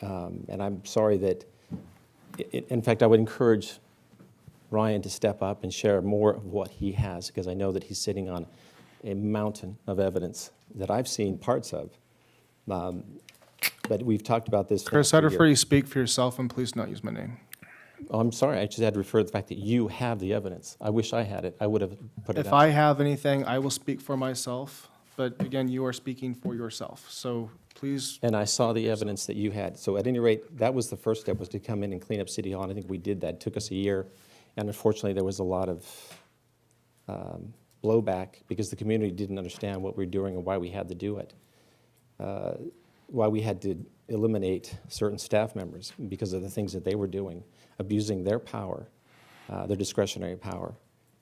and I'm sorry that, in fact, I would encourage Ryan to step up and share more of what he has, because I know that he's sitting on a mountain of evidence that I've seen parts of. But we've talked about this. Chris, for I'd years. refer you to speak for yourself, and please not use my name. Oh, I'm sorry, I just had to refer to the fact that you have the evidence. I wish I had it. I would have put it out. If I have anything, I will speak for myself, but again, you are speaking for yourself, so please. And I saw the evidence that you had. So at any rate, that was the first step, was to come in and clean up City Hall, and I think we did that. It took us a year, and unfortunately, there was a lot of blowback because the community didn't understand what we were doing and why we had to do it. Why we had to eliminate certain staff members because of the things that they were doing, abusing their power, their discretionary power,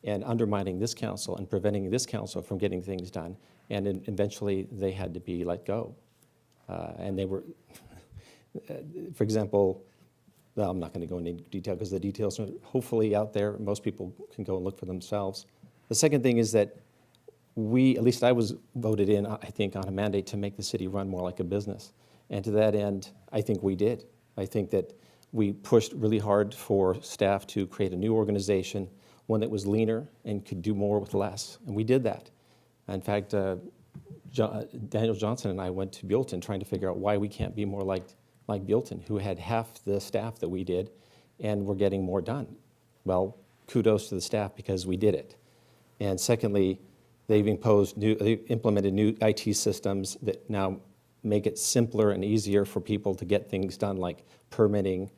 and undermining this council and preventing this council from getting things done. And then eventually, they had to be let go. And they were, for example, well, I'm not going to go into detail because the details are hopefully out there. Most people can go and look for themselves. The second thing is that at least I was voted in, I think, on a mandate to make the city run more like a business. And to that end, I think we did. I think that we pushed really hard for staff to create a new organization, one that was leaner and could do more with less. And we did that. In fact, Daniel Johnson and I went to Buellton trying to figure out why we can't be more like Buellton, who had half the staff that we did, and we're getting more done. Well, kudos to the staff because we did it. And secondly, they've implemented new IT systems that now make it simpler and easier for people to get things done, like permitting.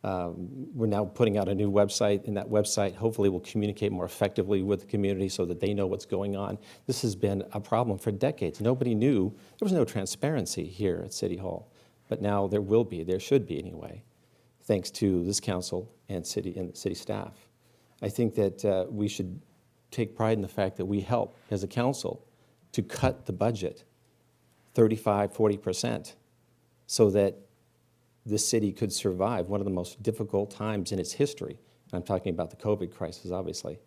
We're now putting out a new website, and that website hopefully will communicate more effectively with the community so that they know what's going on. This has been a problem for decades. Nobody knew. There was no transparency here at City Hall, but now there will be. There should be anyway, thanks to this council and city staff. I think that we should take pride in the fact that we help as a council to cut the budget 35, 40% so that the city could survive one of the most difficult times in its history. I'm talking about the COVID crisis, obviously.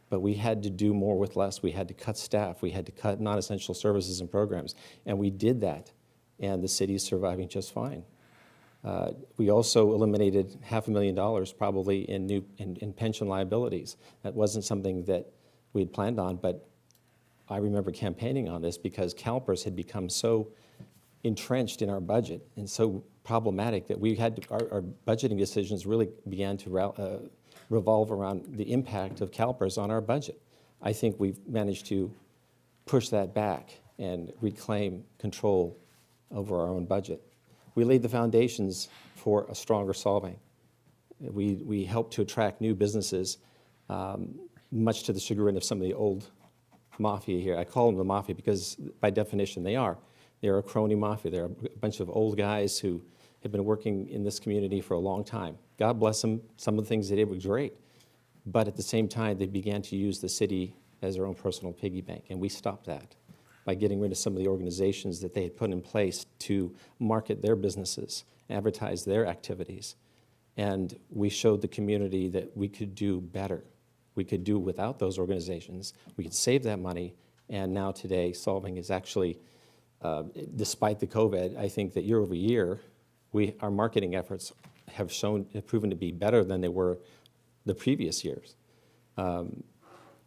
But we had to do more with less. We had to cut staff. We had to cut non-essential services and programs. And we did that, and the city is surviving just fine. We also eliminated $500,000 probably in pension liabilities. That wasn't something that we had planned on, but I remember campaigning on this because CalPERS had become so entrenched in our budget and so problematic that we had our budgeting decisions really began to revolve around the impact of CalPERS on our budget. I think we've managed to push that back and reclaim control over our own budget. We laid the foundations for a stronger Solvang. We helped to attract new businesses, much to the chagrin of some of the old mafia here. I call them the mafia because by definition they are. They're a crony mafia. They're a bunch of old guys who have been working in this community for a long time. God bless them. Some of the things they did were great. But at the same time, they began to use the city as their own personal piggy bank, and we stopped that by getting rid of some of the organizations that they had put in place to market their businesses, advertise their activities. And we showed the community that we could do better. We could do without those organizations. We could save that money. And now today, Solvang is actually, despite the COVID, I think that year over year, our marketing efforts have proven to be better than they were the previous years,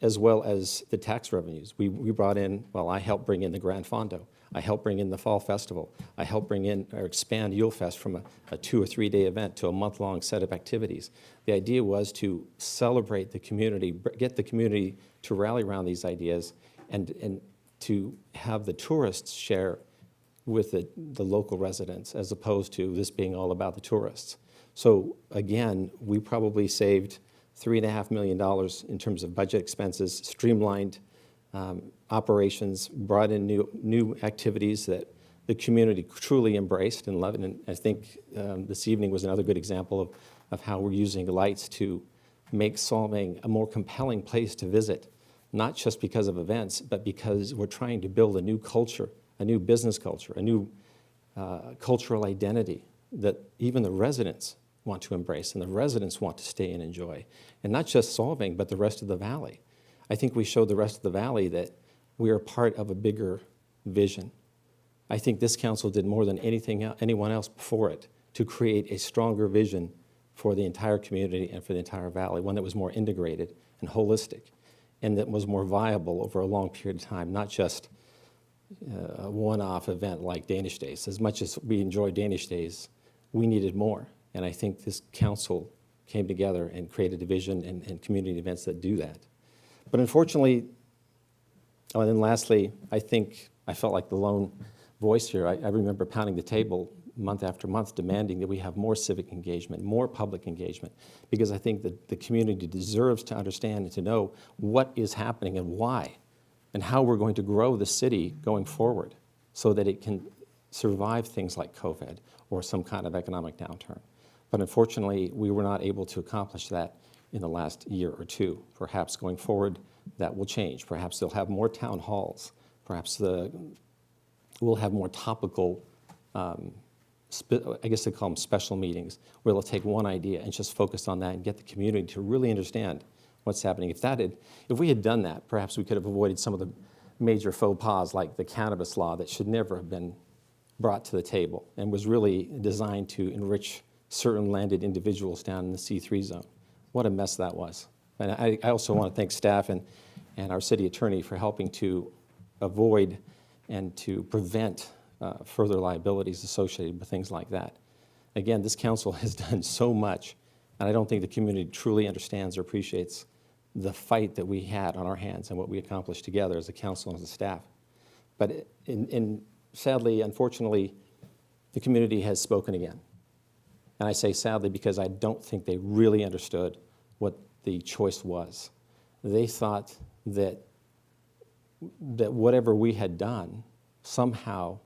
as well as the tax revenues. We brought in, well, I helped bring in the Grand Fondo. I helped bring in the Fall Festival. I helped bring in or expand Yule Fest from a 2 or 3 day event to a month-long set of activities. The idea was to celebrate the community, get the community to rally around these ideas, and to have the tourists share with the local residents, as opposed to this being all about the tourists. So again, we probably saved $3.5 million in terms of budget expenses, streamlined operations, brought in new activities that the community truly embraced and loved. And I think this evening was another good example of how we're using lights to make Solvang a more compelling place to visit, not just because of events, but because we're trying to build a new culture, a new business culture, a new cultural identity that even the residents want to embrace and the residents want to stay and enjoy. And not just Solvang, but the rest of the valley. I think we showed the rest of the valley that we are part of a bigger vision. I think this council did more than anyone else before it to create a stronger vision for the entire community and for the entire valley, one that was more integrated and holistic, and that was more viable over a long period of time, not just a one-off event like Danish Days. As much as we enjoyed Danish Days, we needed more. And I think this council came together and created a vision and community events that do that. But unfortunately, oh, and then lastly, I think I felt like the lone voice here. I remember pounding the table month after month demanding that we have more civic engagement, more public engagement, because I think that the community deserves to understand and to know what is happening and why, and how we're going to grow the city going forward so that it can survive things like COVID or some kind of economic downturn. But unfortunately, we were not able to accomplish that in the last year or two. Perhaps going forward, that will change. Perhaps they'll have more town halls. Perhaps we'll have more topical, I guess they call them special meetings, where they'll take one idea and just focus on that and get the community to really understand what's happening. If we had done that, perhaps we could have avoided some of the major faux pas like the cannabis law that should never have been brought to the table and was really designed to enrich certain landed individuals down in the C3 zone. What a mess that was. And I also want to thank staff and our city attorney for helping to avoid and to prevent further liabilities associated with things like that. Again, this council has done so much, and I don't think the community truly understands or appreciates the fight that we had on our hands and what we accomplished together as a council and as a staff. But sadly, unfortunately, the community has spoken again. And I say sadly because I don't think they really understood what the choice was. They thought that whatever we had done somehow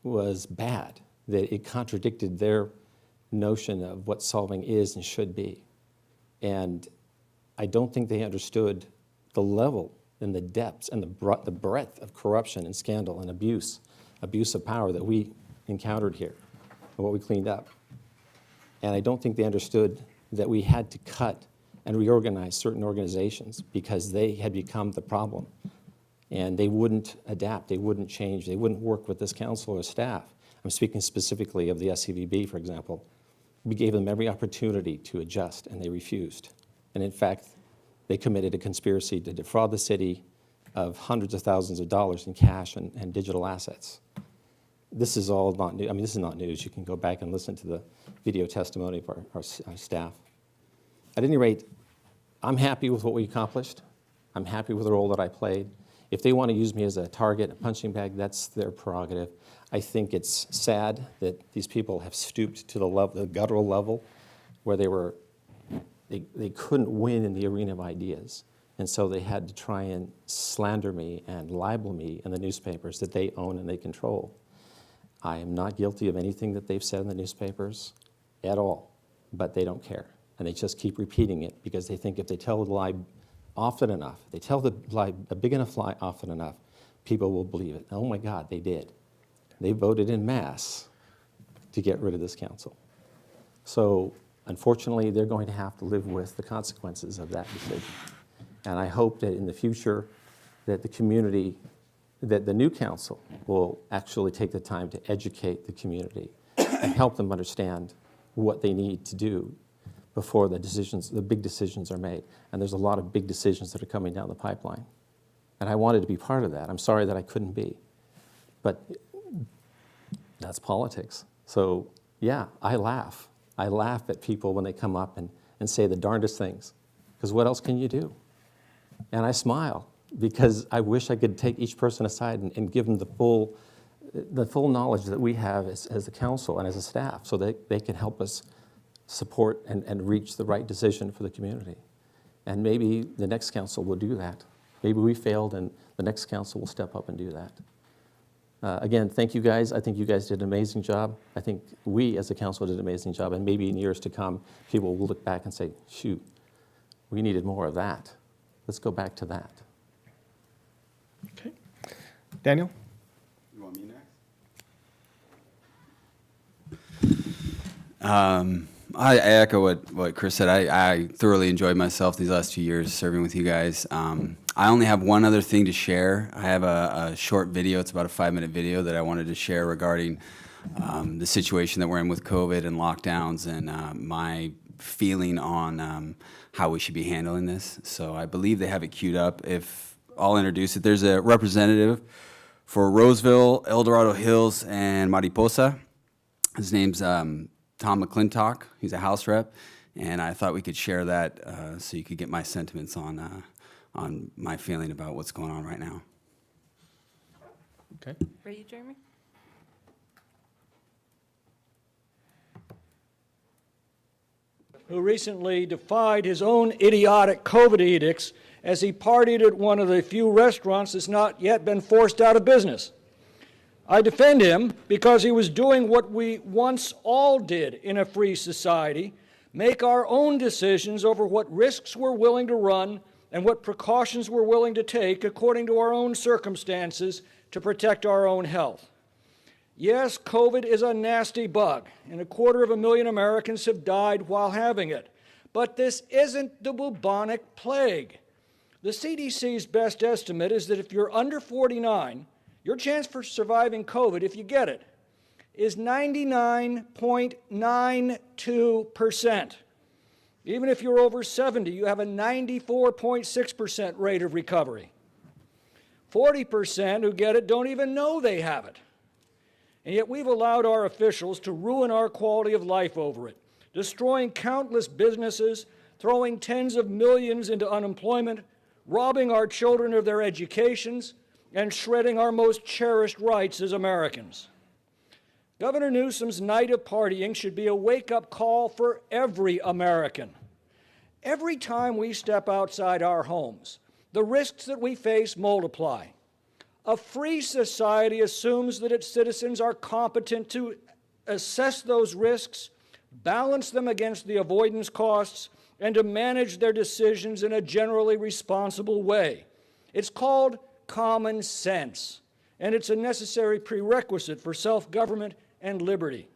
was bad, that it contradicted their notion of what Solvang is and should be. And I don't think they understood the level and the depths and the breadth of corruption and scandal and abuse of power that we encountered here and what we cleaned up. And I don't think they understood that we had to cut and reorganize certain organizations because they had become the problem. And they wouldn't adapt, they wouldn't change, they wouldn't work with this council or staff. I'm speaking specifically of the SCVB, for example. We gave them every opportunity to adjust, and they refused. And in fact, they committed a conspiracy to defraud the city of hundreds of thousands of dollars in cash and digital assets. This is all not new. I mean, this is not news. You can go back and listen to the video testimony of our staff. At any rate, I'm happy with what we accomplished. I'm happy with the role that I played. If they want to use me as a target, a punching bag, that's their prerogative. I think it's sad that these people have stooped to the guttural level where they couldn't win in the arena of ideas. And so they had to try and slander me and libel me in the newspapers that they own and they control. I am not guilty of anything that they've said in the newspapers at all, but they don't care. And they just keep repeating it because they think if they tell the lie often enough, they tell the lie, a big enough lie often enough, people will believe it. Oh my God, they did. They voted in mass to get rid of this council. So unfortunately, they're going to have to live with the consequences of that decision. And I hope that in the future that the community, that the new council will actually take the time to educate the community and help them understand what they need to do before the big decisions are made. And there's a lot of big decisions that are coming down the pipeline. And I wanted to be part of that. I'm sorry that I couldn't be. But that's politics. So yeah, I laugh. I laugh at people when they come up and say the darndest things, because what else can you do? And I smile because I wish I could take each person aside and give them the full knowledge that we have as a council and as a staff so that they can help us support and reach the right decision for the community. And maybe the next council will do that. Maybe we failed and the next council will step up and do that. Again, thank you guys. I think you guys did an amazing job. I think we as a council did an amazing job, and maybe in years to come, people will look back and say, shoot, we needed more of that. Let's go back to that. Okay. Daniel? You want me next? I echo what Chris said. I thoroughly enjoyed myself these last 2 years serving with you guys. I only have one other thing to share. I have a short video. It's about a 5-minute video that I wanted to share regarding the situation that we're in with COVID and lockdowns and my feeling on how we should be handling this. So I believe they have it queued up. If I'll introduce it, there's a representative for Roseville, El Dorado Hills, and Mariposa. His name's Tom McClintock. He's a House rep, and I thought we could share that so you could get my sentiments on my feeling about what's going on right now. Okay. Ready, Jeremy? Who recently defied his own idiotic COVID edicts as he partied at one of the few restaurants that's not yet been forced out of business. I defend him because he was doing what we once all did in a free society, make our own decisions over what risks we're willing to run and what precautions we're willing to take according to our own circumstances to protect our own health. Yes, COVID is a nasty bug, and 250,000 Americans have died while having it. But this isn't the bubonic plague. The CDC's best estimate is that if you're under 49, your chance for surviving COVID, if you get it, is 99.92%. Even if you're over 70, you have a 94.6% rate of recovery. 40% who get it don't even know they have it. And yet we've allowed our officials to ruin our quality of life over it, destroying countless businesses, throwing tens of millions into unemployment, robbing our children of their educations, and shredding our most cherished rights as Americans. Governor Newsom's night of partying should be a wake-up call for every American. Every time we step outside our homes, the risks that we face multiply. A free society assumes that its citizens are competent to assess those risks, balance them against the avoidance costs, and to manage their decisions in a generally responsible way. It's called common sense, and it's a necessary prerequisite for self-government and liberty.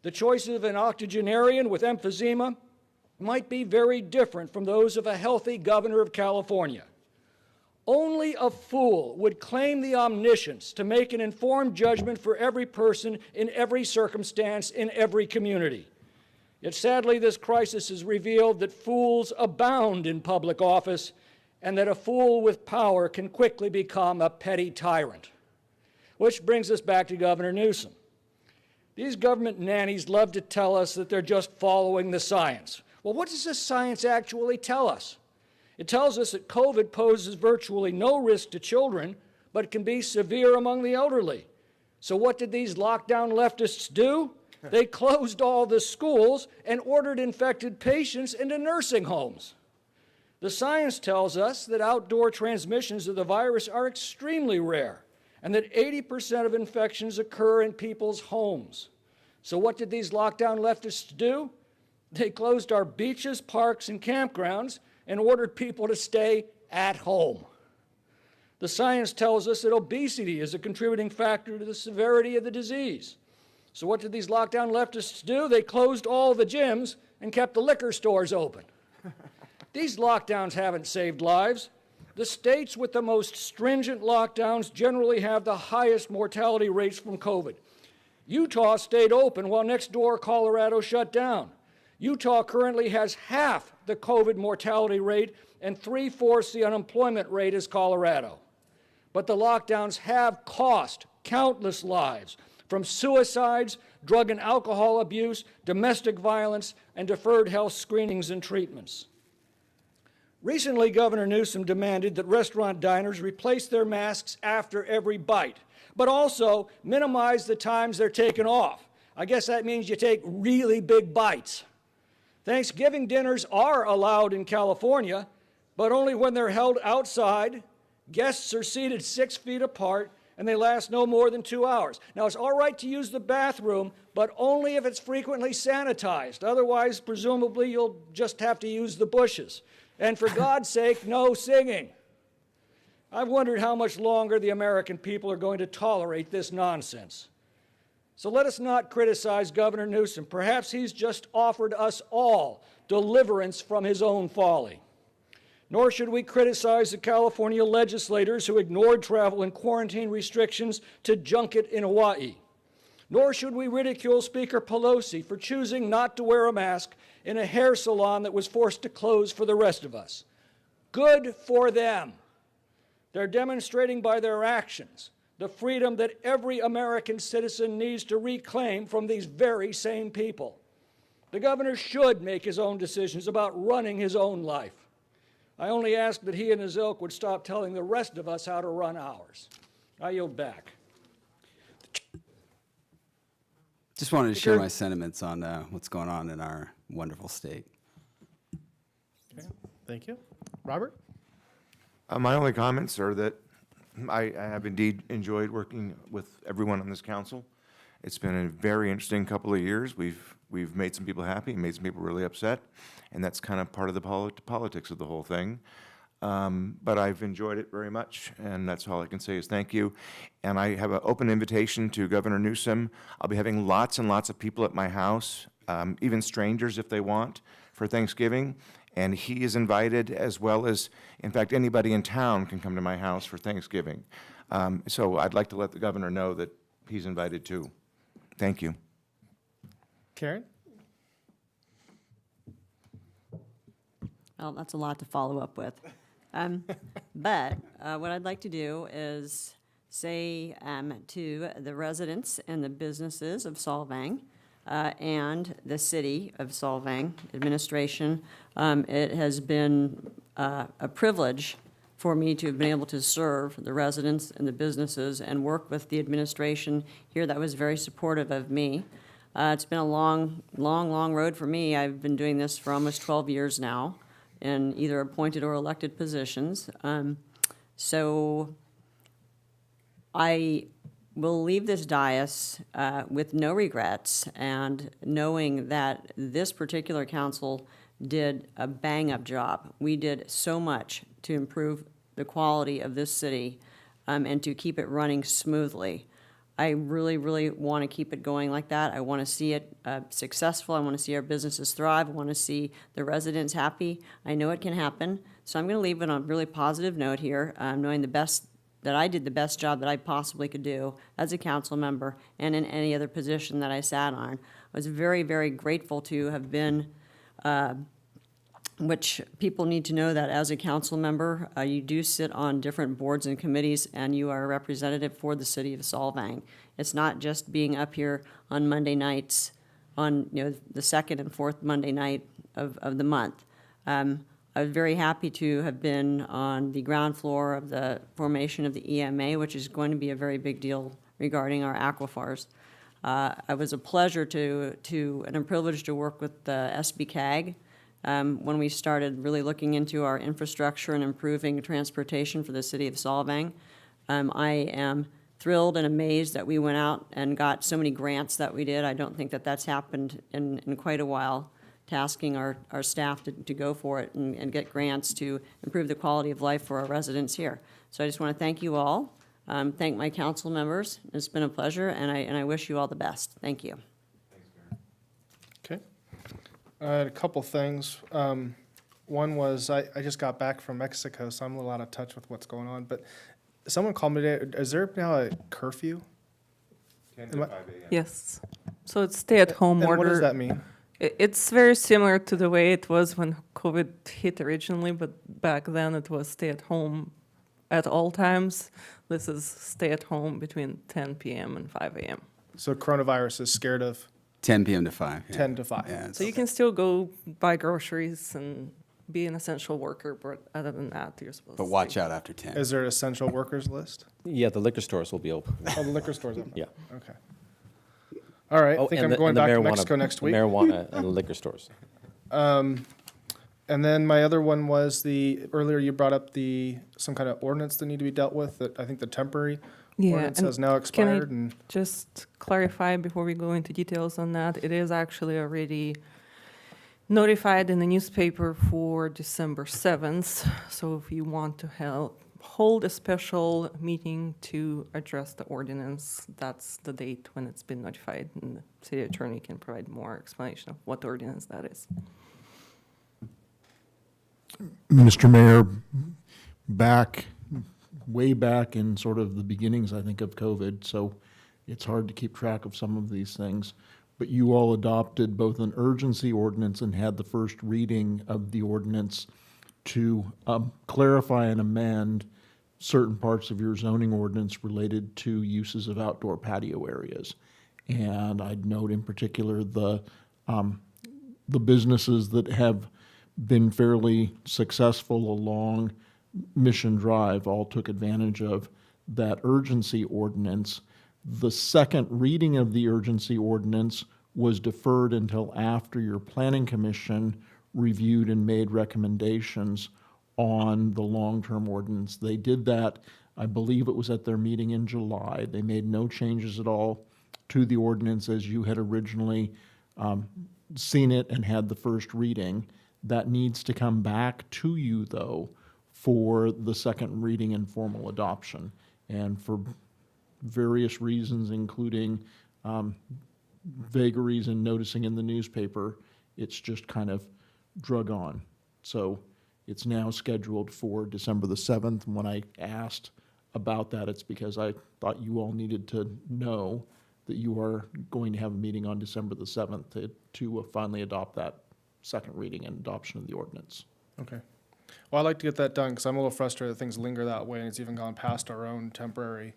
The choice of an octogenarian with emphysema might be very different from those of a healthy governor of California. Only a fool would claim the omniscience to make an informed judgment for every person in every circumstance in every community. Yet sadly, this crisis has revealed that fools abound in public office and that a fool with power can quickly become a petty tyrant. Which brings us back to Governor Newsom. These government nannies love to tell us that they're just following the science. Well, what does the science actually tell us? It tells us that COVID poses virtually no risk to children, but can be severe among the elderly. So what did these lockdown leftists do? They closed all the schools and ordered infected patients into nursing homes. The science tells us that outdoor transmissions of the virus are extremely rare and that 80% of infections occur in people's homes. So what did these lockdown leftists do? They closed our beaches, parks, and campgrounds and ordered people to stay at home. The science tells us that obesity is a contributing factor to the severity of the disease. So what did these lockdown leftists do? They closed all the gyms and kept the liquor stores open. These lockdowns haven't saved lives. The states with the most stringent lockdowns generally have the highest mortality rates from COVID. Utah stayed open while next door Colorado shut down. Utah currently has half the COVID mortality rate and 3/4 the unemployment rate as Colorado. But the lockdowns have cost countless lives, from suicides, drug and alcohol abuse, domestic violence, and deferred health screenings and treatments. Recently, Governor Newsom demanded that restaurant diners replace their masks after every bite, but also minimize the times they're taken off. I guess that means you take really big bites. Thanksgiving dinners are allowed in California, but only when they're held outside, guests are seated 6 feet apart, and they last no more than 2 hours. Now, it's all right to use the bathroom, but only if it's frequently sanitized. Otherwise, presumably, you'll just have to use the bushes. And for God's sake, no singing. I've wondered how much longer the American people are going to tolerate this nonsense. So let us not criticize Governor Newsom. Perhaps he's just offered us all deliverance from his own folly. Nor should we criticize the California legislators who ignored travel and quarantine restrictions to junket in Hawaii. Nor should we ridicule Speaker Pelosi for choosing not to wear a mask in a hair salon that was forced to close for the rest of us. Good for them. They're demonstrating by their actions the freedom that every American citizen needs to reclaim from these very same people. The governor should make his own decisions about running his own life. I only ask that he and his ilk would stop telling the rest of us how to run ours. I yield back. Just wanted to share my sentiments on what's going on in our wonderful state. Okay, thank you. Robert? My only comments are that I have indeed enjoyed working with everyone on this council. It's been a very interesting couple of years. We've made some people happy, made some people really upset, and that's kind of part of the politics of the whole thing. But I've enjoyed it very much, and that's all I can say is thank you. And I have an open invitation to Governor Newsom. I'll be having lots and lots of people at my house, even strangers if they want, for Thanksgiving. And he is invited, as well as, in fact, anybody in town can come to my house for Thanksgiving. So I'd like to let the governor know that he's invited too. Thank you. Karen? Well, that's a lot to follow up with. But what I'd like to do is say to the residents and the businesses of Solvang and the city of Solvang administration, it has been a privilege for me to have been able to serve the residents and the businesses and work with the administration here that was very supportive of me. It's been a long road for me. I've been doing this for almost 12 years now in either appointed or elected positions. So I will leave this dais with no regrets and knowing that this particular council did a bang-up job. We did so much to improve the quality of this city and to keep it running smoothly. I really, really want to keep it going like that. I want to see it successful. I want to see our businesses thrive. I want to see the residents happy. I know it can happen. So I'm going to leave it on a really positive note here, knowing that I did the best job that I possibly could do as a council member and in any other position that I sat on. I was very, very grateful to have been, which people need to know that as a council member, you do sit on different boards and committees and you are a representative for the city of Solvang. It's not just being up here on Monday nights on the second and fourth Monday night of the month. I was very happy to have been on the ground floor of the formation of the EMA, which is going to be a very big deal regarding our aquifers. It was a pleasure and a privilege to work with the SBCAG when we started really looking into our infrastructure and improving transportation for the city of Solvang. I am thrilled and amazed that we went out and got so many grants that we did. I don't think that that's happened in quite a while, tasking our staff to go for it and get grants to improve the quality of life for our residents here. So I just want to thank you all, thank my council members. It's been a pleasure, and I wish you all the best. Thank you. Okay. I had a couple things. One was I just got back from Mexico, so I'm a little out of touch with what's going on. But someone called me today. Is there now a curfew? 10 to 5 a.m. Yes. So it's stay-at-home And order. what does that mean? It's very similar to the way it was when COVID hit originally, but back then it was stay-at-home at all times. This is stay-at-home between 10 p.m. and 5 a.m. So coronavirus is scared of 10 p.m. to 5. Yeah. 10 to 5. Yeah, So you can still go buy groceries and be an essential worker, but other than that, you're supposed but to watch stay. out after 10. Is there an essential workers list? Yeah, the liquor stores will be open. Oh, the liquor stores open? Yeah. Okay. All right, I Oh, think and I'm the- going and the back to marijuana- Mexico next week. Marijuana and liquor stores. And then my other one was earlier you brought up some kind of ordinance that need to be dealt with, that I think the temporary ordinance has now expired, and Just clarify before we go into details on that, it is actually already notified in the newspaper for December 7th. So if you want to hold a special meeting to address the ordinance, that's the date when it's been notified, and the city attorney can provide more explanation of what ordinance that is. Mr. Mayor, way back in sort of the beginnings, I think, of COVID, so it's hard to keep track of some of these things, but you all adopted both an urgency ordinance and had the first reading of the ordinance to clarify and amend certain parts of your zoning ordinance related to uses of outdoor patio areas. And I'd note in particular the businesses that have been fairly successful along Mission Drive all took advantage of that urgency ordinance. The second reading of the urgency ordinance was deferred until after your planning commission reviewed and made recommendations on the long-term ordinance. They did that, I believe it was at their meeting in July. They made no changes at all to the ordinance as you had originally seen it and had the first reading. That needs to come back to you, though, for the second reading and formal adoption. And for various reasons, including vagaries and noticing in the newspaper, it's just kind of drug on. So it's now scheduled for December the 7th. And when I asked about that, it's because I thought you all needed to know that you are going to have a meeting on December the 7th to finally adopt that second reading and adoption of the ordinance. okay. Well, I'd like to get that done, because I'm a little frustrated that things linger that way, and it's even gone past our own temporary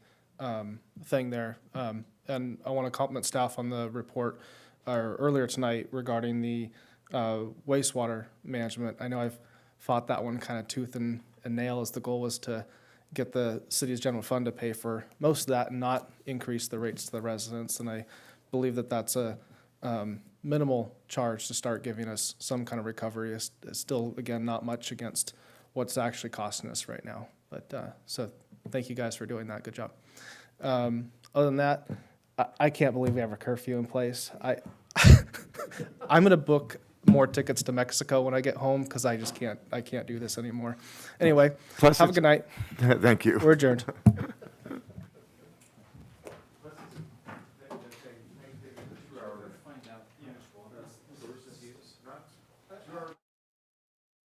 thing there. And I want to compliment staff on the report earlier tonight regarding the wastewater management. I know I've fought that one kind of tooth and nail, as the goal was to get the city's general fund to pay for most of that and not increase the rates to the residents. And I believe that that's a minimal charge to start giving us some kind of recovery. It's still, again, not much against what's actually costing us right now. But so thank you guys for doing that. Good job. Other than that, I can't believe we have a curfew in place. I'm going to book more tickets to Mexico when I get home, because I can't do this anymore. Anyway, Plus have a good night. Thank you. We're adjourned.